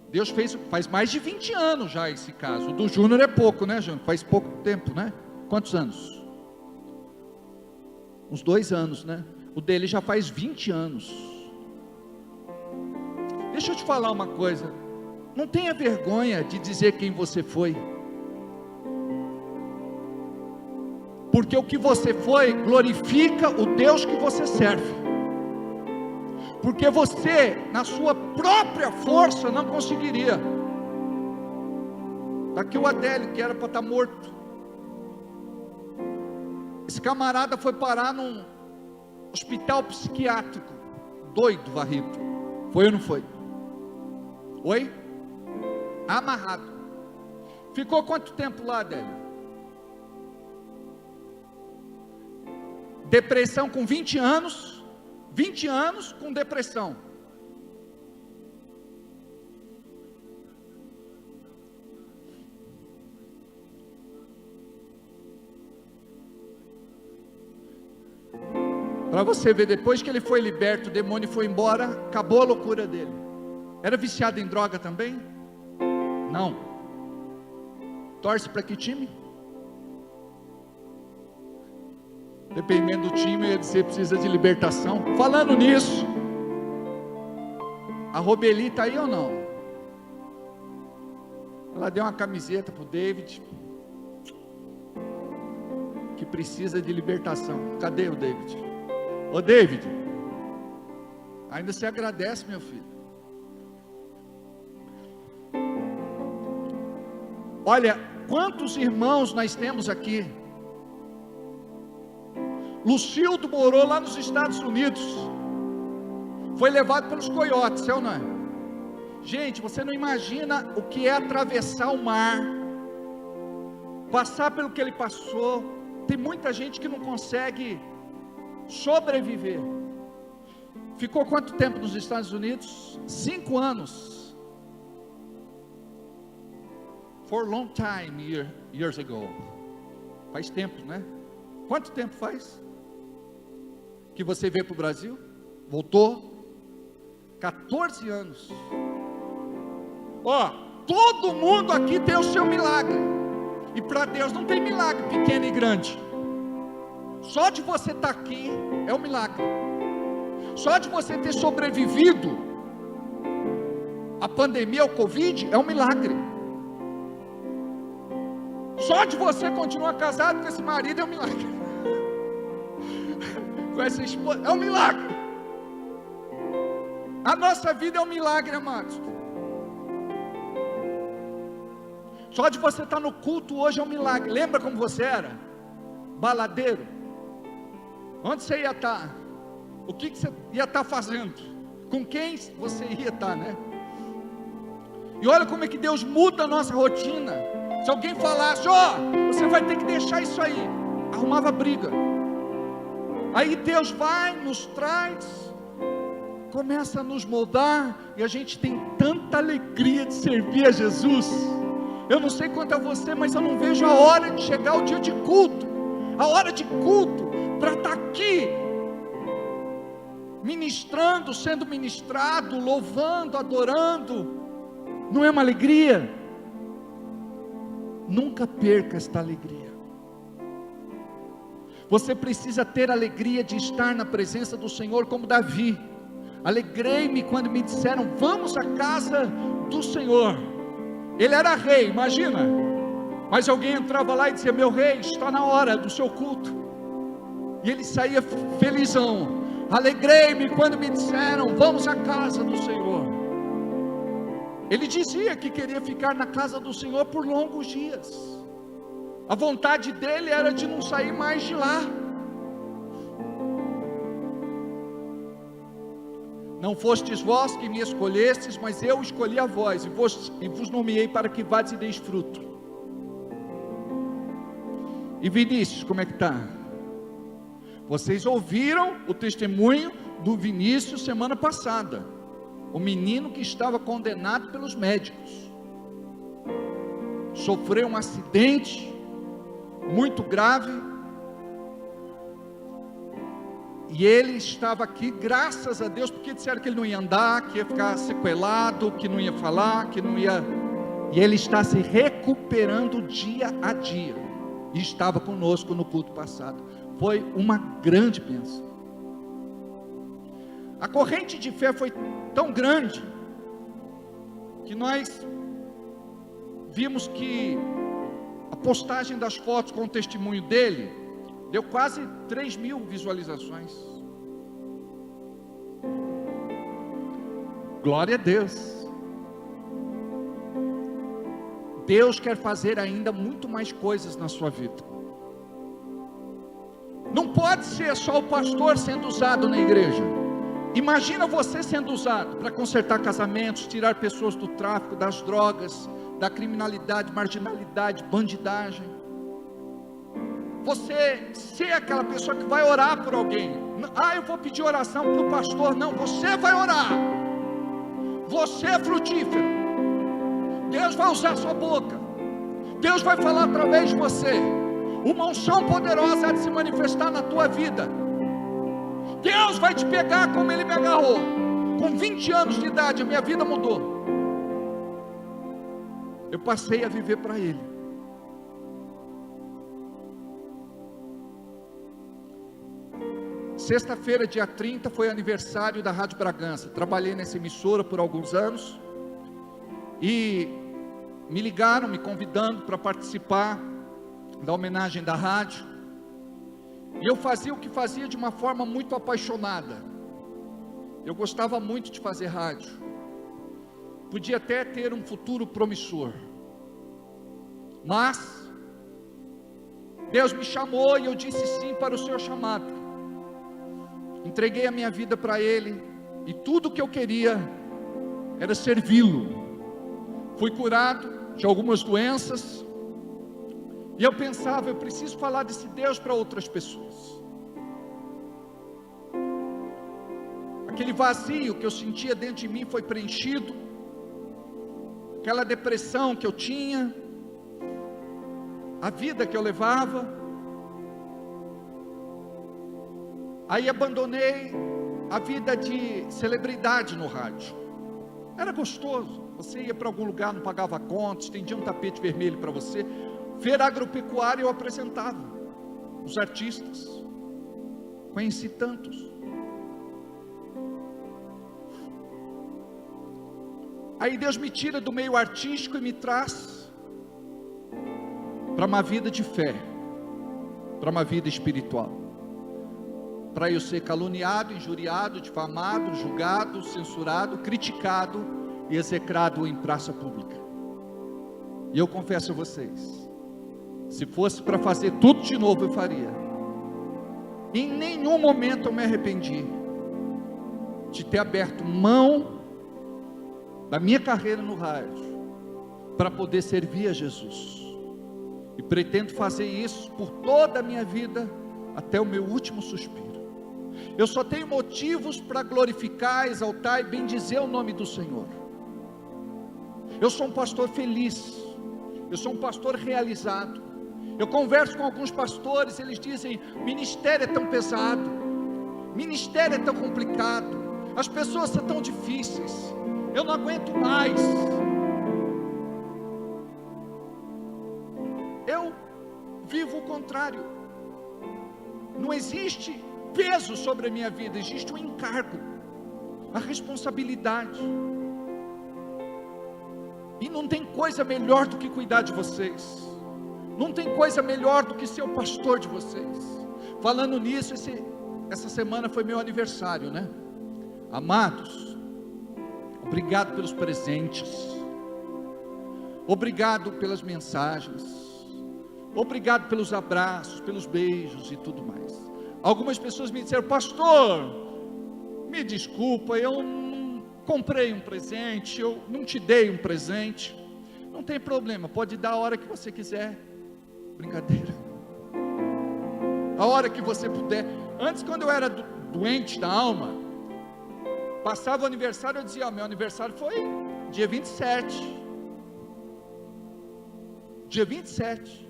Deus faz mais de 20 anos já esse caso. O do Júnior é pouco, né, Júnior? Faz pouco tempo, né? Quantos anos? Uns 2 anos, né? O dele já faz 20 anos. Deixa eu te falar uma coisa. Não tenha vergonha de dizer quem você foi. Porque o que você foi glorifica o Deus que você serve. Porque você, na sua própria força, não conseguiria. Está aqui o Adélio, que era para estar morto. Esse camarada foi parar num hospital psiquiátrico. Doido, varrido. Foi ou não foi? Oi? Amarrado. Ficou quanto tempo lá, Adélio? Depressão com 20 anos. 20 anos com depressão. Para você ver, depois que ele foi liberto, o demônio foi embora, acabou a loucura dele. Era viciado em droga também? Não. Torce para que time? Dependendo do time, eu ia dizer, precisa de libertação. Falando nisso, a Robeli está aí ou não? Ela deu uma camiseta para o David, que precisa de libertação. Cadê o David? Ô David, ainda se agradece, meu filho. Olha, quantos irmãos nós temos aqui? Lucildo morou lá nos Estados Unidos, foi levado pelos coiotes, é ou não é? Gente, você não imagina o que é atravessar o mar, passar pelo que ele passou. Tem muita gente que não consegue sobreviver. Ficou quanto tempo nos Estados Unidos? 5 anos. For a long time, years ago. Faz tempo, né? Quanto tempo faz que você veio para o Brasil? Voltou? 14 anos. Ó, todo mundo aqui tem o seu milagre. E para Deus não tem milagre pequeno e grande. Só de você estar aqui é um milagre. Só de você ter sobrevivido a pandemia, o Covid, é um milagre. Só de você continuar casado com esse marido é um milagre. Com essa esposa, é um milagre. A nossa vida é um milagre, amados. Só de você estar no culto hoje é um milagre. Lembra como você era? Baladeiro. Onde você ia estar? O que você ia estar fazendo? Com quem você ia estar, né? E olha como é que Deus muda a nossa rotina. Se alguém falasse, você vai ter que deixar isso aí, arrumava briga. Aí Deus vai, nos traz, começa a nos moldar, e a gente tem tanta alegria de servir a Jesus. Eu não sei quanto a você, mas eu não vejo a hora de chegar o dia de culto, a hora de culto, para estar aqui, ministrando, sendo ministrado, louvando, adorando. Não é uma alegria? Nunca perca esta alegria. Você precisa ter alegria de estar na presença do Senhor, como Davi. Alegrei-me quando me disseram, vamos à casa do Senhor. Ele era rei, imagina. Mas alguém entrava lá e dizia, meu rei, está na hora do seu culto. E ele saía felizão. Alegrei-me quando me disseram, vamos à casa do Senhor. Ele dizia que queria ficar na casa do Senhor por longos dias. A vontade dele era de não sair mais de lá. Não fostes vós que me escolhestes, mas eu escolhi a vós, e vos nomeei para que vades e deis fruto. E Vinícius, como é que está? Vocês ouviram o testemunho do Vinícius semana passada. O menino que estava condenado pelos médicos. Sofreu um acidente muito grave. E ele estava aqui, graças a Deus, porque disseram que ele não ia andar, que ia ficar sequelado, que não ia falar, que não ia... E ele está se recuperando dia a dia. E estava conosco no culto passado. Foi uma grande bênção. A corrente de fé foi tão grande, que nós vimos que a postagem das fotos com o testemunho dele, deu quase 3.000 visualizações. Glória a Deus. Deus quer fazer ainda muito mais coisas na sua vida. Não pode ser só o pastor sendo usado na igreja. Imagina você sendo usado para consertar casamentos, tirar pessoas do tráfico, das drogas, da criminalidade, marginalidade, bandidagem. Você ser aquela pessoa que vai orar por alguém. Eu vou pedir oração para o pastor. Não, você vai orar. Você é frutífero. Deus vai usar a sua boca. Deus vai falar através de você. Uma unção poderosa há de se manifestar na tua vida. Deus vai te pegar como Ele me agarrou. Com 20 anos de idade, a minha vida mudou. Eu passei a viver para Ele. Sexta-feira, dia 30, foi aniversário da Rádio Bragança. Trabalhei nessa emissora por alguns anos. E me ligaram, me convidando para participar da homenagem da rádio. E eu fazia o que fazia de uma forma muito apaixonada. Eu gostava muito de fazer rádio. Podia até ter um futuro promissor. Mas Deus me chamou e eu disse sim para o seu chamado. Entreguei a minha vida para Ele. E tudo o que eu queria era servi-lo. Fui curado de algumas doenças. E eu pensava, eu preciso falar desse Deus para outras pessoas. Aquele vazio que eu sentia dentro de mim foi preenchido. Aquela depressão que eu tinha, a vida que eu levava. Aí abandonei a vida de celebridade no rádio. Era gostoso. Você ia para algum lugar, não pagava conta, estendia um tapete vermelho para você. Feira agropecuária eu apresentava os artistas. Conheci tantos. Aí Deus me tira do meio artístico e me traz para uma vida de fé, para uma vida espiritual. Para eu ser caluniado, injuriado, difamado, julgado, censurado, criticado e execrado em praça pública. E eu confesso a vocês, se fosse para fazer tudo de novo, eu faria. Em nenhum momento eu me arrependi de ter aberto mão da minha carreira no rádio para poder servir a Jesus. E pretendo fazer isso por toda a minha vida até o meu último suspiro. Eu só tenho motivos para glorificar, exaltar e bendizer o nome do Senhor. Eu sou um pastor feliz. Eu sou um pastor realizado. Eu converso com alguns pastores, eles dizem, ministério é tão pesado, ministério é tão complicado, as pessoas são tão difíceis, eu não aguento mais. Eu vivo o contrário. Não existe peso sobre a minha vida, existe um encargo, a responsabilidade. E não tem coisa melhor do que cuidar de vocês. Não tem coisa melhor do que ser o pastor de vocês. Falando nisso, essa semana foi meu aniversário, né? Amados, obrigado pelos presentes. Obrigado pelas mensagens. Obrigado pelos abraços, pelos beijos e tudo mais. Algumas pessoas me disseram, pastor, me desculpa, eu não comprei um presente, eu não te dei um presente. Não tem problema, pode dar a hora que você quiser. Brincadeira. A hora que você puder. Antes, quando eu era doente da alma, passava o aniversário, eu dizia, meu aniversário foi dia 27. Dia 27.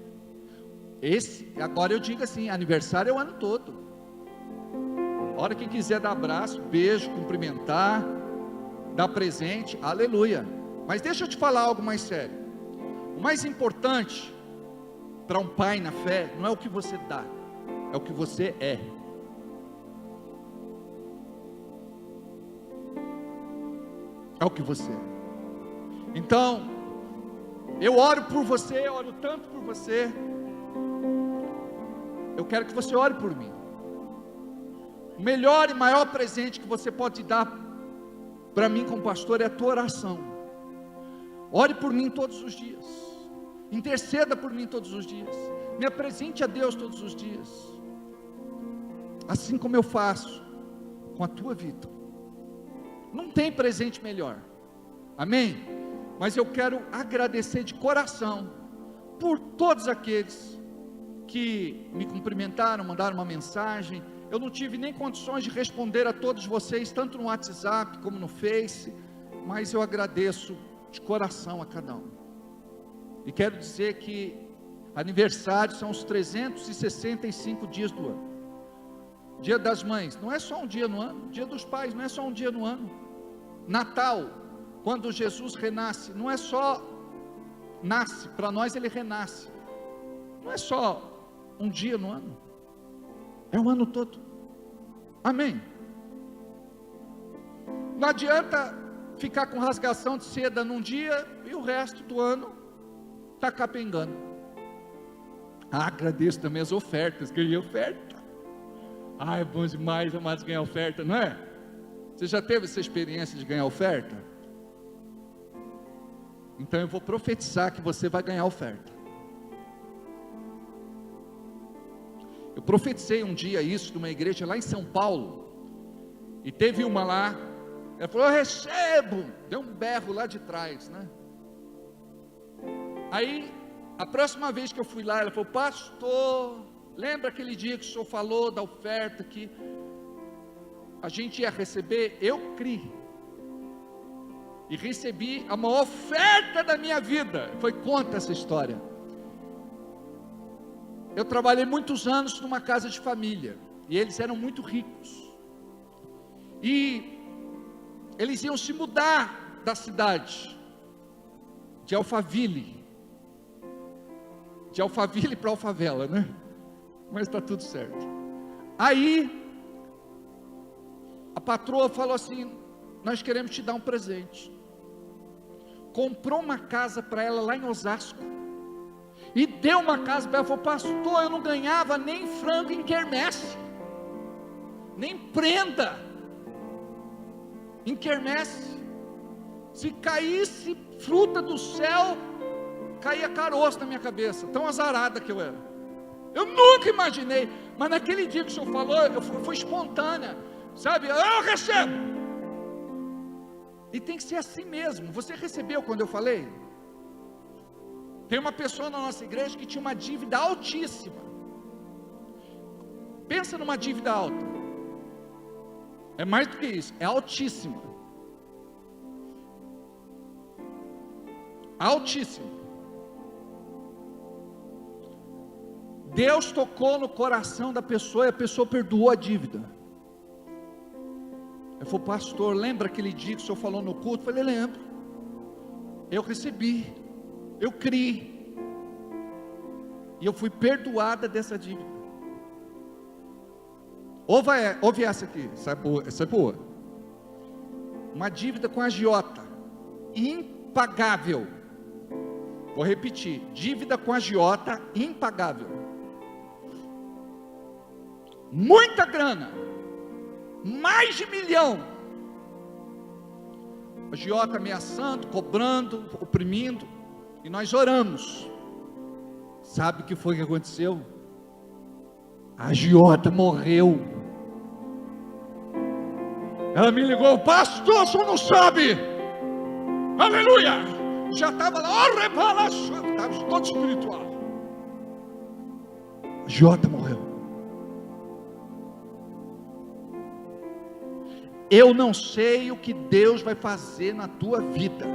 Agora eu digo assim, aniversário é o ano todo. A hora que quiser dar abraço, beijo, cumprimentar, dar presente, aleluia. Mas deixa eu te falar algo mais sério. O mais importante para um pai na fé, não é o que você dá, é o que você é. É o que você é. Então, eu oro por você, oro tanto por você. Eu quero que você ore por mim. O melhor e maior presente que você pode dar para mim como pastor é a tua oração. Ore por mim todos os dias. Interceda por mim todos os dias. Me apresente a Deus todos os dias. Assim como eu faço com a tua vida. Não tem presente melhor. Amém? Mas eu quero agradecer de coração por todos aqueles que me cumprimentaram, mandaram uma mensagem. Eu não tive nem condições de responder a todos vocês, tanto no WhatsApp como no Face, mas eu agradeço de coração a cada um. E quero dizer que aniversários são os 365 dias do ano. Dia das Mães não é só um dia no ano. Dia dos Pais não é só um dia no ano. Natal, quando Jesus renasce, não é só nasce, para nós ele renasce. Não é só um dia no ano, é o ano todo. Amém? Não adianta ficar com rasgação de seda num dia e o resto do ano está capengando. Agradeço também as ofertas, ganhei oferta. É bom demais, amados, ganhar oferta, não é? Você já teve essa experiência de ganhar oferta? Então eu vou profetizar que você vai ganhar oferta. Eu profetizei um dia isso numa igreja lá em São Paulo, e teve uma lá, ela falou: eu recebo, deu um berro lá de trás, né? Aí, a próxima vez que eu fui lá, ela falou: pastor, lembra aquele dia que o senhor falou da oferta que a gente ia receber? Eu criei, e recebi a maior oferta da minha vida. Foi, conta essa história. Eu trabalhei muitos anos numa casa de família, e eles eram muito ricos, e eles iam se mudar da cidade, de Alphaville para Alfavela, né? Mas está tudo certo. Aí, a patroa falou assim: nós queremos te dar um presente. Comprou uma casa para ela lá em Osasco, e deu uma casa para ela. Falou: pastor, eu não ganhava nem frango em quermesse, nem prenda em quermesse. Se caísse fruta do céu, caía caroço na minha cabeça, tão azarada que eu era. Eu nunca imaginei, mas naquele dia que o senhor falou, foi espontânea, sabe? Eu recebo. E tem que ser assim mesmo. Você recebeu quando eu falei? Tem uma pessoa na nossa igreja que tinha uma dívida altíssima. Pensa numa dívida alta. É mais do que isso, é altíssima. Altíssima. Deus tocou no coração da pessoa e a pessoa perdoou a dívida. Eu falei: pastor, lembra aquele dia que o senhor falou no culto? Eu falei: lembro. Eu recebi, eu criei, e eu fui perdoada dessa dívida. Ouve essa aqui, essa é boa. Uma dívida com a agiota, impagável. Vou repetir: dívida com a agiota, impagável. Muita grana, mais de 1 milhão. A agiota ameaçando, cobrando, oprimindo, e nós oramos. Sabe o que foi que aconteceu? A agiota morreu. Ela me ligou: pastor, o senhor não sabe? Aleluia! Já estava lá, estava todo espiritual. A agiota morreu. Eu não sei o que Deus vai fazer na tua vida.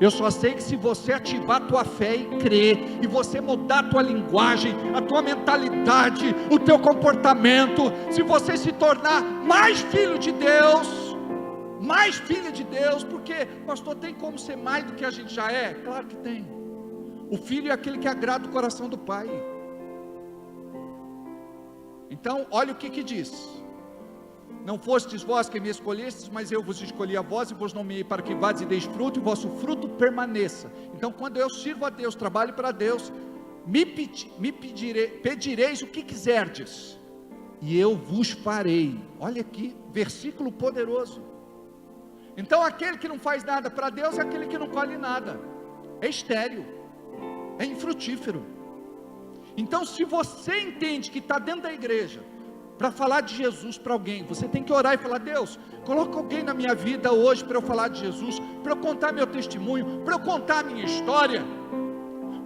Eu só sei que se você ativar a tua fé e crer, e você mudar a tua linguagem, a tua mentalidade, o teu comportamento, se você se tornar mais filho de Deus, mais filha de Deus, porque, pastor, tem como ser mais do que a gente já é? Claro que tem. O filho é aquele que agrada o coração do pai. Então, olha o que diz: não fostes vós que me escolhestes, mas eu vos escolhi a vós e vos nomeei para que vades e deis fruto, e o vosso fruto permaneça. Então, quando eu sirvo a Deus, trabalho para Deus, pedireis o que quiserdes, e eu vos farei. Olha aqui, versículo poderoso. Então, aquele que não faz nada para Deus é aquele que não colhe nada, é estéril. é infrutífero. Então, se você entende que está dentro da igreja para falar de Jesus para alguém, você tem que orar e falar: Deus, coloca alguém na minha vida hoje para eu falar de Jesus, para eu contar meu testemunho, para eu contar a minha história,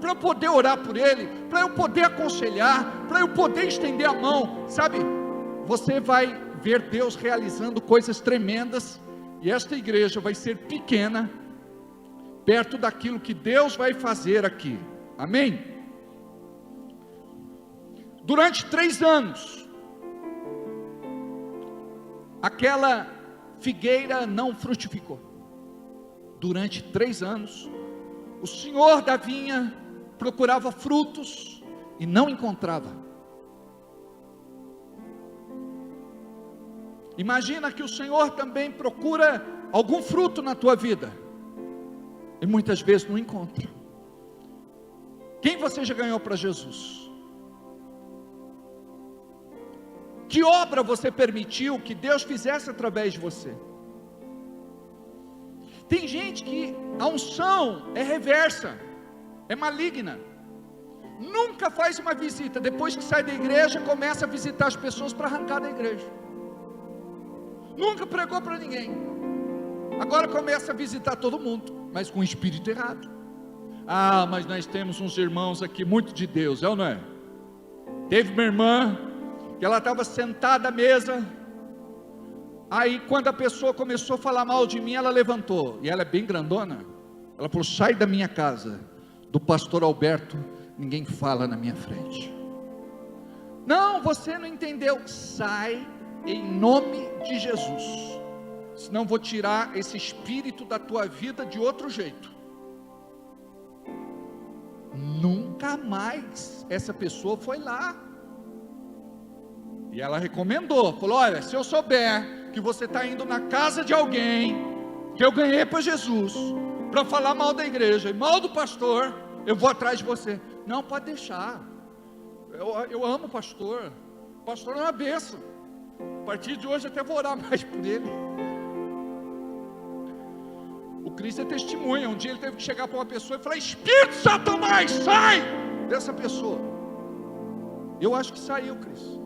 para eu poder orar por ele, para eu poder aconselhar, para eu poder estender a mão, sabe? Você vai ver Deus realizando coisas tremendas, e esta igreja vai ser pequena, perto daquilo que Deus vai fazer aqui, amém? Durante 3 anos, aquela figueira não frutificou. Durante 3 anos, o senhor da vinha procurava frutos e não encontrava. Imagina que o Senhor também procura algum fruto na tua vida e muitas vezes não encontra. Quem você já ganhou para Jesus? Que obra você permitiu que Deus fizesse através de você? Tem gente que a unção é reversa, é maligna. Nunca faz uma visita, depois que sai da igreja, começa a visitar as pessoas para arrancar da igreja. Nunca pregou para ninguém. Agora começa a visitar todo mundo, mas com o espírito errado. Ah, mas nós temos uns irmãos aqui muito de Deus, é ou não é? Teve uma irmã que ela estava sentada à mesa, aí quando a pessoa começou a falar mal de mim, ela levantou, e ela é bem grandona, ela falou: sai da minha casa, do pastor Alberto, ninguém fala na minha frente. Não, você não entendeu. Sai em nome de Jesus, senão vou tirar esse espírito da tua vida de outro jeito. Nunca mais essa pessoa foi lá. E ela recomendou, falou: olha, se eu souber que você está indo na casa de alguém que eu ganhei para Jesus, para falar mal da igreja e mal do pastor, eu vou atrás de você. Não, pode deixar, eu amo o pastor é uma bênção, a partir de hoje até vou orar mais por ele. O Cristo é testemunha. Um dia ele teve que chegar para uma pessoa e falar: espírito de Satanás, sai dessa pessoa. Eu acho que saiu, Cristo.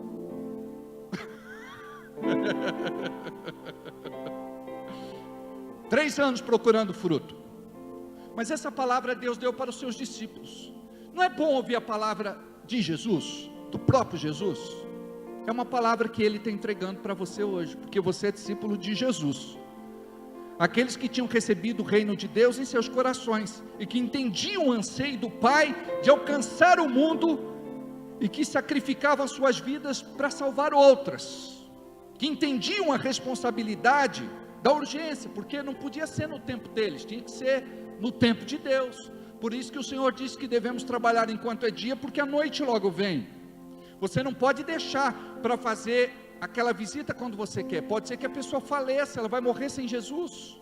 3 anos procurando fruto. Mas essa palavra Deus deu para os seus discípulos. Não é bom ouvir a palavra de Jesus, do próprio Jesus? É uma palavra que Ele está entregando para você hoje, porque você é discípulo de Jesus. Aqueles que tinham recebido o reino de Deus em seus corações, e que entendiam o anseio do Pai de alcançar o mundo, e que sacrificavam suas vidas para salvar outras, que entendiam a responsabilidade da urgência, porque não podia ser no tempo deles, tinha que ser no tempo de Deus. Por isso que o Senhor disse que devemos trabalhar enquanto é dia, porque a noite logo vem. Você não pode deixar para fazer aquela visita quando você quer. Pode ser que a pessoa faleça, ela vai morrer sem Jesus.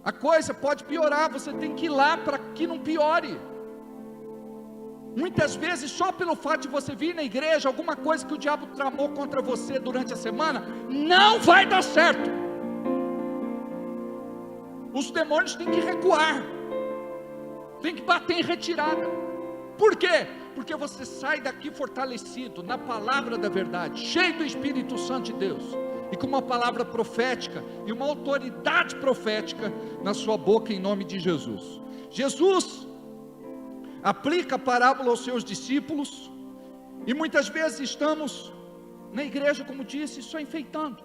A coisa pode piorar, você tem que ir lá para que não piore. Muitas vezes, só pelo fato de você vir na igreja, alguma coisa que o diabo tramou contra você durante a semana, não vai dar certo. Os demônios têm que recuar, tem que bater em retirada. Por quê? Porque você sai daqui fortalecido na palavra da verdade, cheio do Espírito Santo de Deus, e com uma palavra profética, e uma autoridade profética na sua boca, em nome de Jesus. Jesus aplica a parábola aos seus discípulos, e muitas vezes estamos na igreja, como disse, só enfeitando,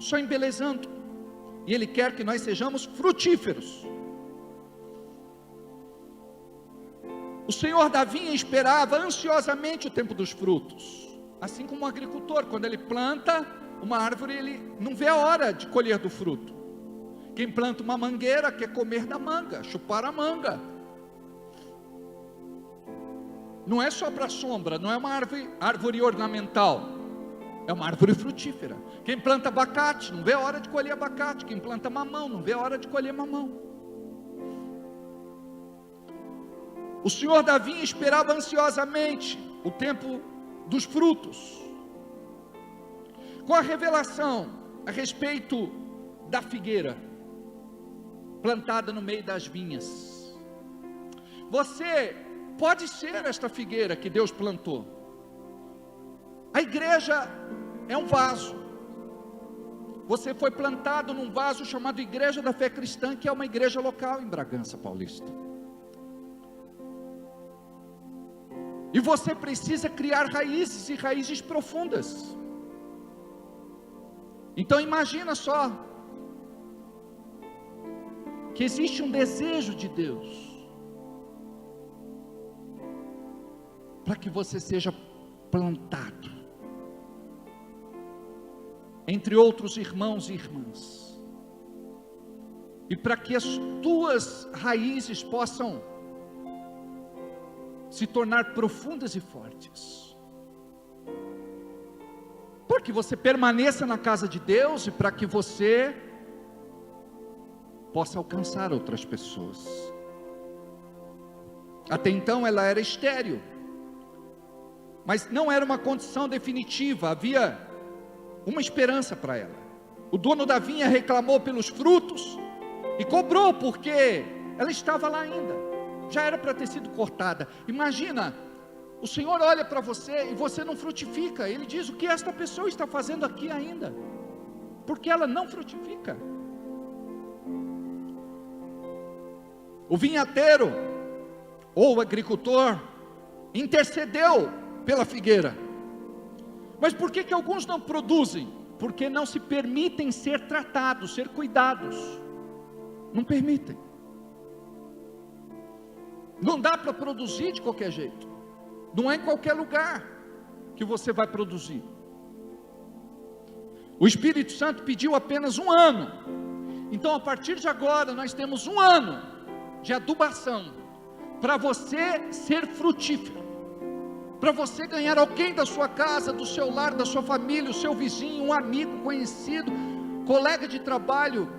só embelezando, e Ele quer que nós sejamos frutíferos. O Senhor da vinha esperava ansiosamente o tempo dos frutos, assim como um agricultor, quando ele planta uma árvore, ele não vê a hora de colher do fruto. Quem planta uma mangueira quer comer da manga, chupar a manga. Não é só para sombra, não é uma árvore ornamental, é uma árvore frutífera. Quem planta abacate, não vê a hora de colher abacate. Quem planta mamão, não vê a hora de colher mamão. O Senhor da vinha esperava ansiosamente o tempo dos frutos. Com a revelação a respeito da figueira plantada no meio das vinhas, Você pode ser esta figueira que Deus plantou. A igreja é um vaso. Você foi plantado num vaso chamado Igreja da Fé Cristã, que é uma igreja local em Bragança Paulista. E você precisa criar raízes, e raízes profundas. Então imagina só, que existe um desejo de Deus, para que você seja plantado, entre outros irmãos e irmãs, e para que as tuas raízes possam se tornar profundas e fortes, para que você permaneça na casa de Deus, e para que você possa alcançar outras pessoas. Até então ela era estéril, mas não era uma condição definitiva, havia uma esperança para ela. O dono da vinha reclamou pelos frutos e cobrou, porque ela estava lá ainda, já era para ter sido cortada. Imagina, o Senhor olha para você e você não frutifica. Ele diz: o que esta pessoa está fazendo aqui ainda? Porque ela não frutifica. O vinhateiro, ou o agricultor, intercedeu pela figueira. Mas por que alguns não produzem? Porque não se permitem ser tratados, ser cuidados. Não permitem. Não dá para produzir de qualquer jeito. Não é em qualquer lugar que você vai produzir. O Espírito Santo pediu apenas 1 ano. Então, a partir de agora, nós temos 1 ano de adubação, para você ser frutífero, para você ganhar alguém da sua casa, do seu lar, da sua família, o seu vizinho, um amigo, conhecido, colega de trabalho,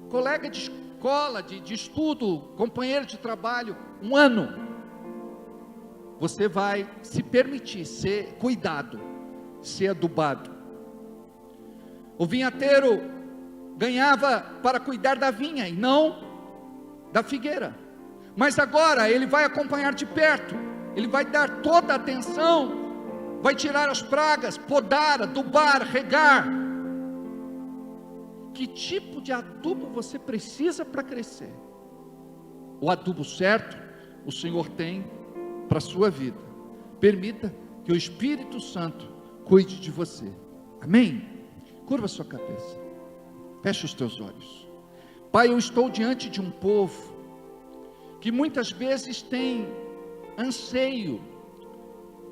colega de escola, de estudo, companheiro de trabalho. 1 ano, você vai se permitir ser cuidado, ser adubado. O vinhateiro ganhava para cuidar da vinha e não da figueira, mas agora ele vai acompanhar de perto, ele vai dar toda a atenção, vai tirar as pragas, podar, adubar, regar. Que tipo de adubo você precisa para crescer? O adubo certo, o Senhor tem para a sua vida. Permita que o Espírito Santo cuide de você. Amém? Curva sua cabeça, feche os teus olhos. Pai, eu estou diante de um povo que muitas vezes tem anseio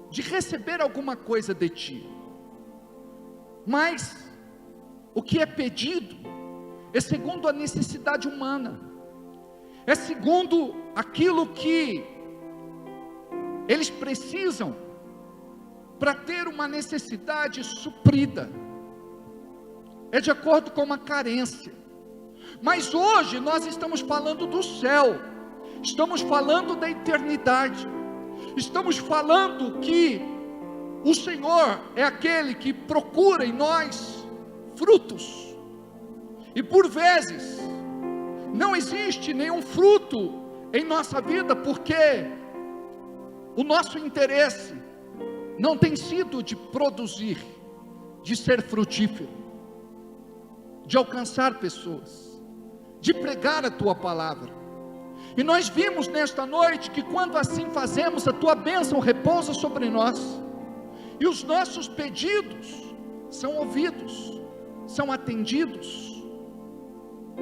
de receber alguma coisa de Ti, mas o que é pedido é segundo a necessidade humana, é segundo aquilo que eles precisam para ter uma necessidade suprida, é de acordo com uma carência. Mas hoje nós estamos falando do céu, estamos falando da eternidade, estamos falando que o Senhor é aquele que procura em nós frutos, e por vezes não existe nenhum fruto em nossa vida, porque o nosso interesse não tem sido de produzir, de ser frutífero, de alcançar pessoas, de pregar a Tua palavra. E nós vimos nesta noite que quando assim fazemos, a Tua bênção repousa sobre nós, e os nossos pedidos são ouvidos, são atendidos.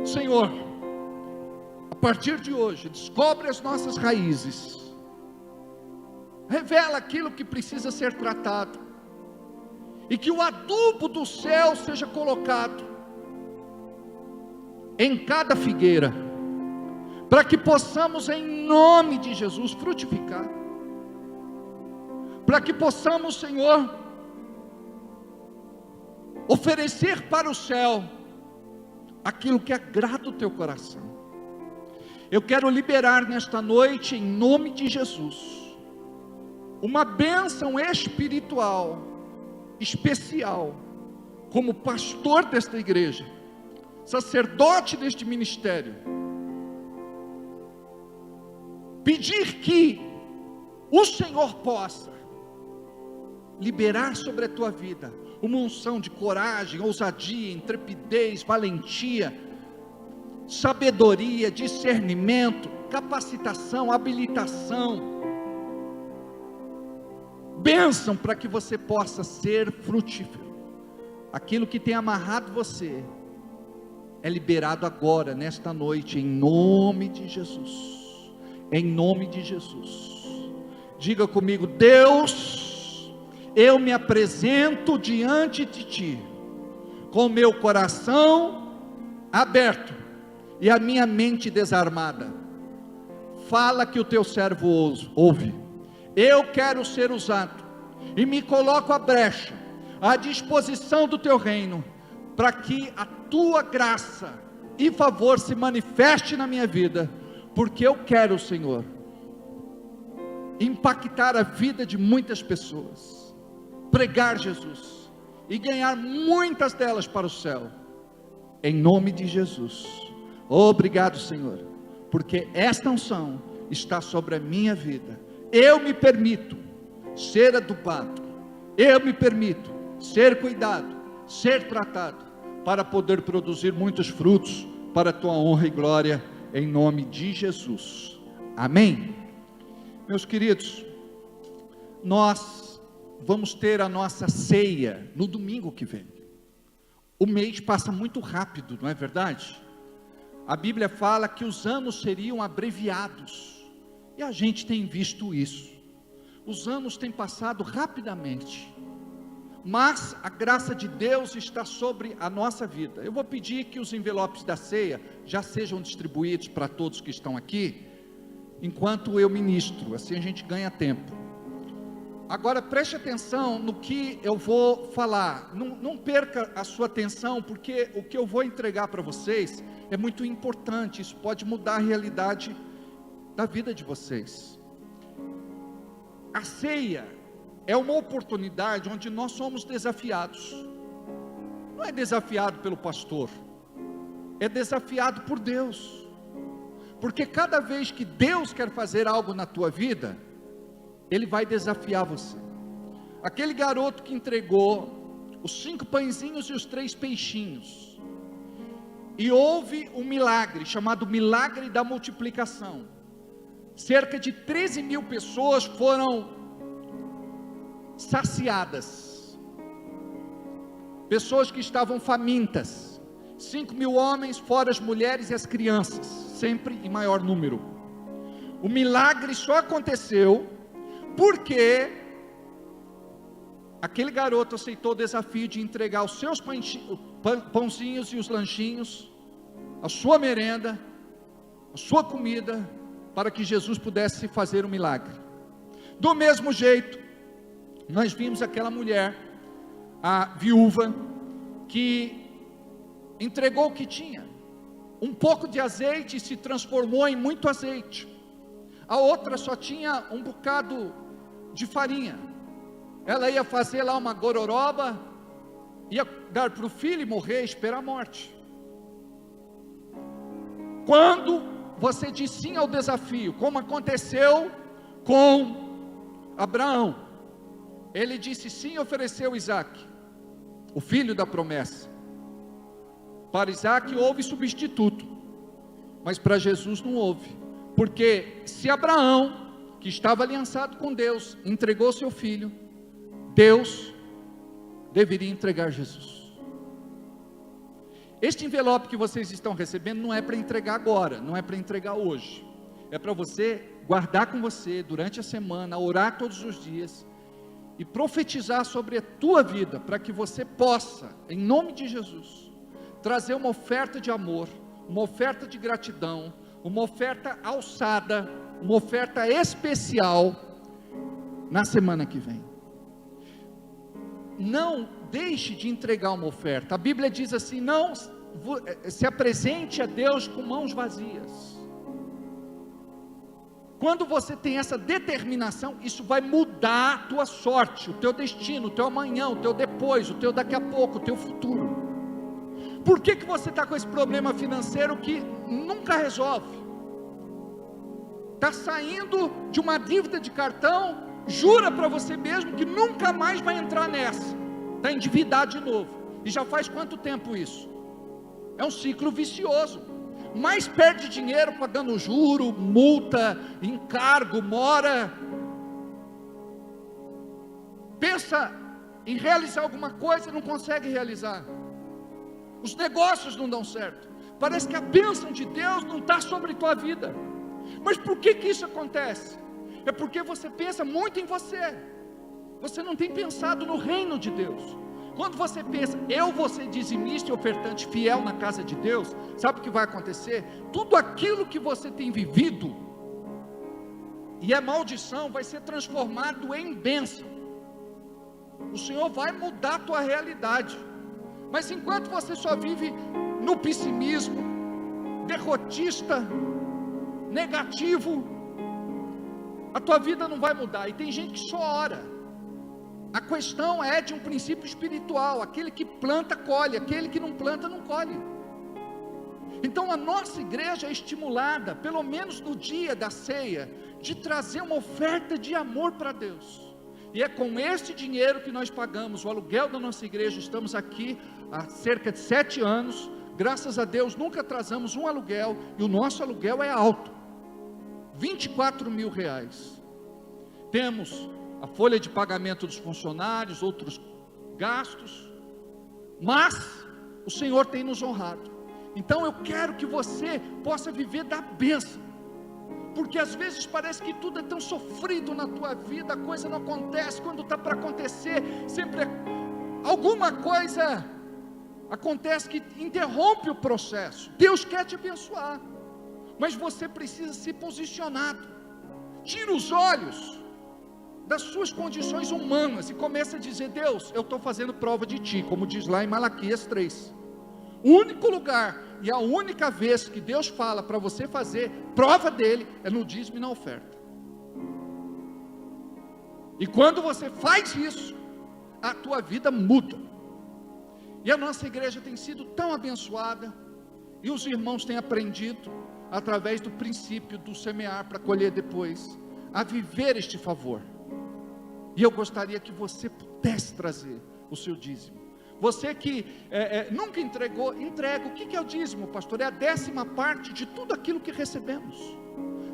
Senhor, a partir de hoje, descobre as nossas raízes, revela aquilo que precisa ser tratado, e que o adubo do céu seja colocado em cada figueira, para que possamos, em nome de Jesus, frutificar, para que possamos, Senhor, oferecer para o céu aquilo que agrada o Teu coração. Eu quero liberar nesta noite, em nome de Jesus, uma bênção espiritual, especial, como pastor desta igreja, sacerdote deste ministério, pedir que o Senhor possa liberar sobre a tua vida uma unção de coragem, ousadia, intrepidez, valentia, sabedoria, discernimento, capacitação, habilitação, bênção para que você possa ser frutífero. Aquilo que tem amarrado você é liberado agora, nesta noite, em nome de Jesus. Em nome de Jesus. Diga comigo: Deus, eu me apresento diante de Ti, com o meu coração aberto e a minha mente desarmada. Fala que o Teu servo ouve. Eu quero ser usado, e me coloco à brecha, à disposição do Teu reino, para que a Tua graça e favor se manifeste na minha vida, porque eu quero, Senhor, impactar a vida de muitas pessoas, pregar Jesus, e ganhar muitas delas para o céu, em nome de Jesus. Obrigado, Senhor, porque esta unção está sobre a minha vida. Eu me permito ser adubado, eu me permito ser cuidado, ser tratado, para poder produzir muitos frutos, para a tua honra e glória, em nome de Jesus, amém? Meus queridos, nós vamos ter a nossa ceia no domingo que vem. O mês passa muito rápido, não é verdade? A Bíblia fala que os anos seriam abreviados, e a gente tem visto isso. Os anos têm passado rapidamente, mas a graça de Deus está sobre a nossa vida. Eu vou pedir que os envelopes da ceia já sejam distribuídos para todos que estão aqui, enquanto eu ministro, assim a gente ganha tempo. Agora preste atenção no que eu vou falar, não perca a sua atenção, porque o que eu vou entregar para vocês é muito importante. Isso pode mudar a realidade da vida de vocês. A ceia é uma oportunidade onde nós somos desafiados. Não é desafiado pelo pastor, é desafiado por Deus, porque cada vez que Deus quer fazer algo na tua vida, Ele vai desafiar você. Aquele garoto que entregou os 5 pãezinhos e os 3 peixinhos, e houve um milagre, chamado milagre da multiplicação. Cerca de 13.000 pessoas foram saciadas, pessoas que estavam famintas, 5.000 homens, fora as mulheres e as crianças, sempre em maior número. O milagre só aconteceu porque aquele garoto aceitou o desafio de entregar os seus pãozinhos e os lanchinhos, a sua merenda, a sua comida, para que Jesus pudesse fazer um milagre. Do mesmo jeito, nós vimos aquela mulher, a viúva, que entregou o que tinha, um pouco de azeite, e se transformou em muito azeite. A outra só tinha um bocado de farinha, ela ia fazer lá uma gororoba, ia dar para o filho e morrer, esperar a morte. Quando você diz sim ao desafio, como aconteceu com Abraão, ele disse sim e ofereceu Isaac, o filho da promessa. Para Isaac houve substituto, mas para Jesus não houve, porque se Abraão, que estava aliançado com Deus, entregou seu filho, Deus deveria entregar Jesus. Este envelope que vocês estão recebendo não é para entregar agora, não é para entregar hoje, é para você guardar com você durante a semana, orar todos os dias e profetizar sobre a tua vida, para que você possa, em nome de Jesus, trazer uma oferta de amor, uma oferta de gratidão, uma oferta alçada, uma oferta especial na semana que vem. Não deixe de entregar uma oferta. A Bíblia diz assim: não se apresente a Deus com mãos vazias. Quando você tem essa determinação, isso vai mudar a tua sorte, o teu destino, o teu amanhã, o teu depois, o teu daqui a pouco, o teu futuro. Por que você está com esse problema financeiro que nunca resolve? está saindo de uma dívida de cartão, jura para você mesmo que nunca mais vai entrar nessa, está endividado de novo, e já faz quanto tempo isso? É um ciclo vicioso, mais perde dinheiro pagando juro, multa, encargo, mora, pensa em realizar alguma coisa e não consegue realizar, os negócios não dão certo, parece que a bênção de Deus não está sobre a tua vida. Mas por que isso acontece? É porque você pensa muito em você, você não tem pensado no reino de Deus. Quando você pensa, eu vou ser dizimista e ofertante fiel na casa de Deus, sabe o que vai acontecer? Tudo aquilo que você tem vivido, e é maldição, vai ser transformado em bênção. O Senhor vai mudar a tua realidade. Mas enquanto você só vive no pessimismo, derrotista, negativo, a tua vida não vai mudar. E tem gente que só ora. A questão é de um princípio espiritual: aquele que planta colhe, aquele que não planta não colhe. Então a nossa igreja é estimulada, pelo menos no dia da ceia, de trazer uma oferta de amor para Deus. E é com esse dinheiro que nós pagamos o aluguel da nossa igreja. Estamos aqui há cerca de 7 anos, graças a Deus nunca atrasamos um aluguel, e o nosso aluguel é alto, R$24 mil. Temos a folha de pagamento dos funcionários, outros gastos, mas o Senhor tem nos honrado. Então eu quero que você possa viver da bênção, porque às vezes parece que tudo é tão sofrido na tua vida, a coisa não acontece quando está para acontecer, sempre alguma coisa acontece que interrompe o processo. Deus quer te abençoar, mas você precisa se posicionar. Tira os olhos das suas condições humanas e começa a dizer: Deus, eu estou fazendo prova de Ti, como diz lá em Malaquias 3. O único lugar e a única vez que Deus fala para você fazer prova dele é no dízimo e na oferta. E quando você faz isso, a tua vida muda. E a nossa igreja tem sido tão abençoada, e os irmãos têm aprendido, através do princípio do semear para colher depois, a viver este favor. E eu gostaria que você pudesse trazer o seu dízimo. Você que nunca entregou, entrega. O que é o dízimo, pastor? É a 10ª parte de tudo aquilo que recebemos.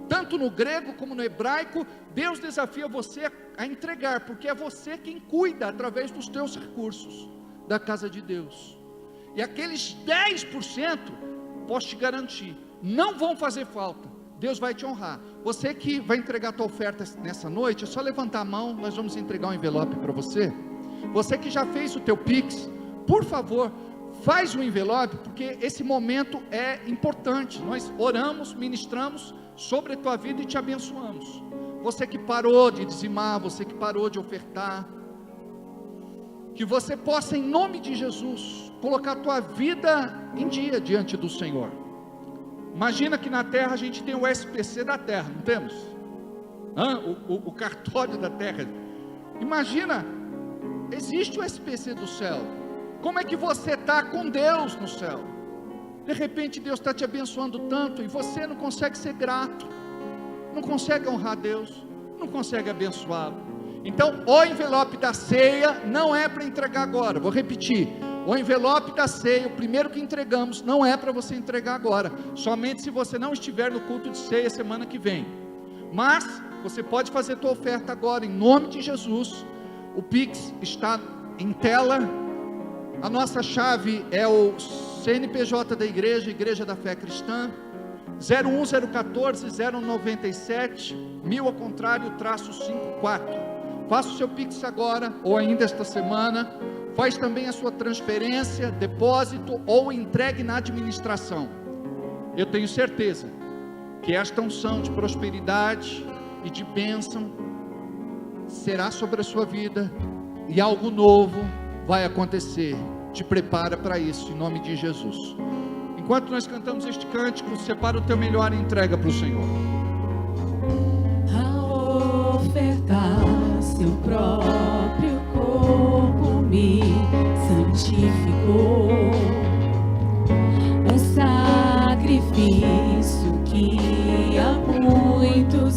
Tanto no grego como no hebraico, Deus desafia você a entregar, porque é você quem cuida, através dos teus recursos, da casa de Deus. E aqueles 10%, posso te garantir, não vão fazer falta. Deus vai te honrar. Você que vai entregar a tua oferta nessa noite, é só levantar a mão, nós vamos entregar um envelope para você. Você que já fez o teu Pix, por favor, faz o envelope, porque esse momento é importante. Nós oramos, ministramos sobre a tua vida e te abençoamos. Você que parou de dizimar, você que parou de ofertar, que você possa, em nome de Jesus, colocar a tua vida em dia diante do Senhor. Imagina que na terra a gente tem o SPC da terra, não temos? O cartório da terra. Imagina, existe o SPC do céu. Como é que você está com Deus no céu? De repente Deus está te abençoando tanto, e você não consegue ser grato, não consegue honrar Deus, não consegue abençoá-lo. Então o envelope da ceia não é para entregar agora. Vou repetir: o envelope da ceia, o primeiro que entregamos, não é para você entregar agora, somente se você não estiver no culto de ceia semana que vem. Mas você pode fazer tua oferta agora, em nome de Jesus. O Pix está em tela. A nossa chave é o CNPJ da igreja, Igreja da Fé Cristã, 01014-097, 1000 ao contrário, -54. Faça o seu Pix agora, ou ainda esta semana. Faz também a sua transferência, depósito, ou entregue na administração. Eu tenho certeza que esta unção de prosperidade e de bênção será sobre a sua vida, e algo novo vai acontecer. Te prepara para isso, em nome de Jesus. Enquanto nós cantamos este cântico, separa o teu melhor e entrega para o Senhor. A ofertar seu próprio corpo me santificou, um sacrifício que há muito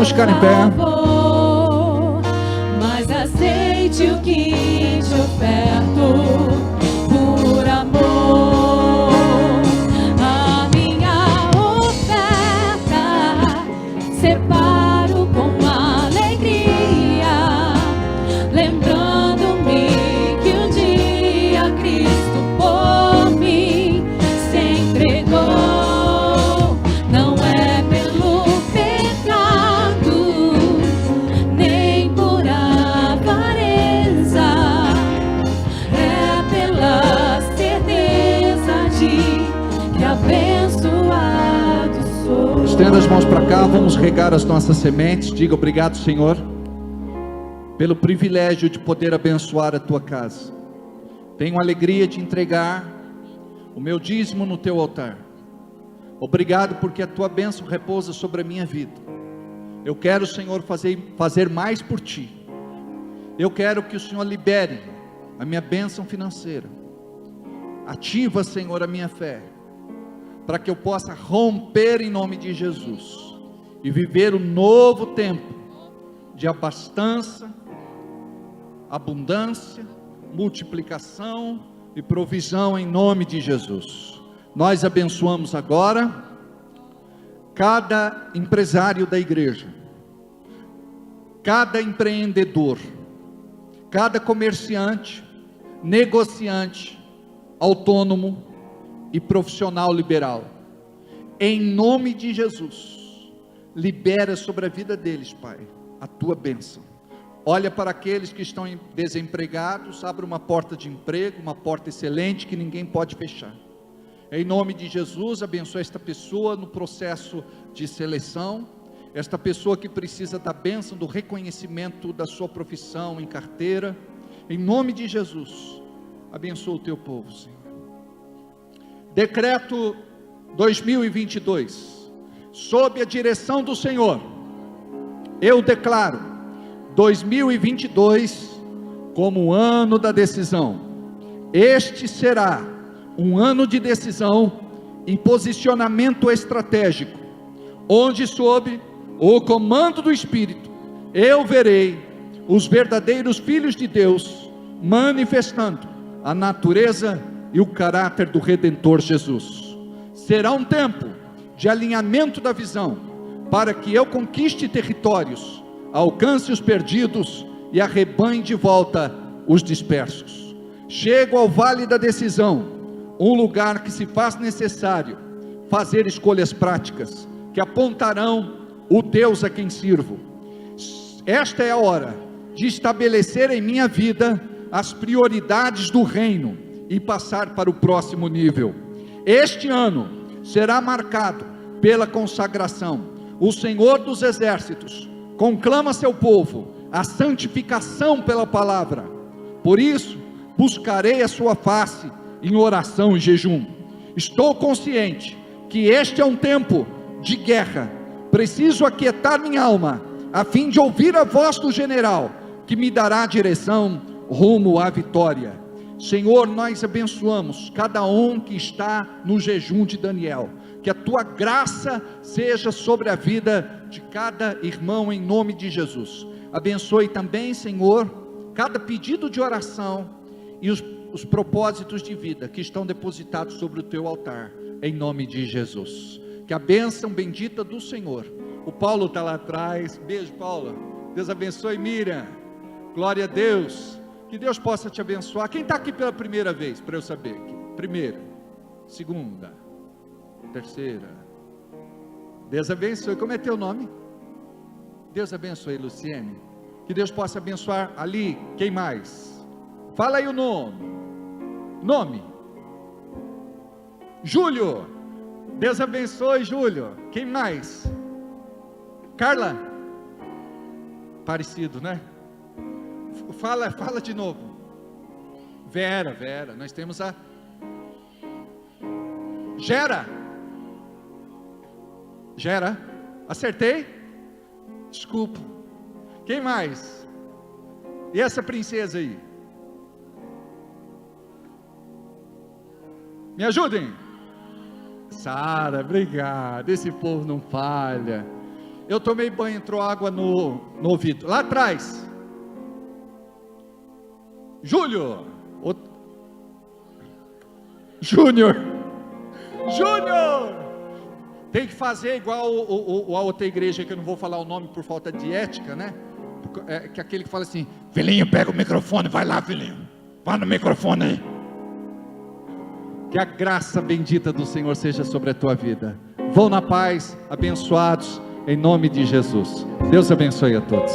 Vamos ficar em pé. Mas aceite o que te oferto por amor. A minha oferta separo com alegria, lembrando-me que um dia Cristo por mim se entregou. Não é pelo pecado, nem por avareza, é pela certeza de que abençoado sou. Estenda as mãos para cá, vamos regar as nossas sementes. Diga obrigado, Senhor, pelo privilégio de poder abençoar a tua casa. Tenho alegria de entregar o meu dízimo no teu altar. Obrigado porque a tua bênção repousa sobre a minha vida. Eu quero, Senhor, fazer mais por ti. Eu quero que o Senhor libere a minha bênção financeira. Ativa, Senhor, a minha fé, para que eu possa romper em nome de Jesus e viver um novo tempo de abastança, abundância, multiplicação e provisão em nome de Jesus. Nós abençoamos agora cada empresário da igreja, cada empreendedor, cada comerciante, negociante, autônomo e profissional liberal. Em nome de Jesus, libera sobre a vida deles, Pai, a tua bênção. Olha para aqueles que estão desempregados, abre uma porta de emprego, uma porta excelente que ninguém pode fechar. Em nome de Jesus, abençoa esta pessoa no processo de seleção, esta pessoa que precisa da bênção, do reconhecimento da sua profissão em carteira. Em nome de Jesus, abençoa o teu povo, Senhor. Decreto 2022, sob a direção do Senhor, eu declaro 2022 como o ano da decisão. Este será um ano de decisão e posicionamento estratégico, onde sob o comando do Espírito, eu verei os verdadeiros filhos de Deus manifestando a natureza e o caráter do Redentor Jesus. Será um tempo de alinhamento da visão, para que eu conquiste territórios, alcance os perdidos e arrebanhe de volta os dispersos. Chego ao vale da decisão, um lugar que se faz necessário fazer escolhas práticas, que apontarão o Deus a quem sirvo. Esta é a hora de estabelecer em minha vida as prioridades do reino e passar para o próximo nível. Este ano será marcado pela consagração. O Senhor dos Exércitos conclama seu povo a santificação pela palavra. Por isso, buscarei a sua face em oração e jejum. Estou consciente que este é um tempo de guerra. Preciso aquietar minha alma, a fim de ouvir a voz do general, que me dará direção rumo à vitória. Senhor, nós abençoamos cada um que está no jejum de Daniel. Que a tua graça seja sobre a vida de cada irmão em nome de Jesus. Abençoe também, Senhor, cada pedido de oração e os propósitos de vida que estão depositados sobre o teu altar, em nome de Jesus. Que a bênção bendita do Senhor. O Paulo está lá atrás. Beijo, Paulo. Deus abençoe, Miriam. Glória a Deus. Que Deus possa te abençoar. Quem está aqui pela primeira vez, para eu saber aqui? Primeira, segunda, terceira. Deus abençoe. Como é teu nome? Deus abençoe, Luciene. Que Deus possa abençoar ali. Quem mais? Fala aí o nome. Júlio. Deus abençoe, Júlio. Quem mais? Carla. Parecido, né? Fala de novo. Vera. Nós temos a Gera. Acertei? Desculpa. Quem mais? E essa princesa aí? Me ajudem. Sara, obrigado. Esse povo não falha. Eu tomei banho, entrou água no ouvido. Lá atrás. Júlio. Júnior. Tem que fazer igual a outra igreja, que eu não vou falar o nome por falta de ética, né? Que é aquele que fala assim: filhinho, pega o microfone, vai lá, filhinho, vai no microfone aí. Que a graça bendita do Senhor seja sobre a tua vida. Vão na paz, abençoados, em nome de Jesus. Deus abençoe a todos.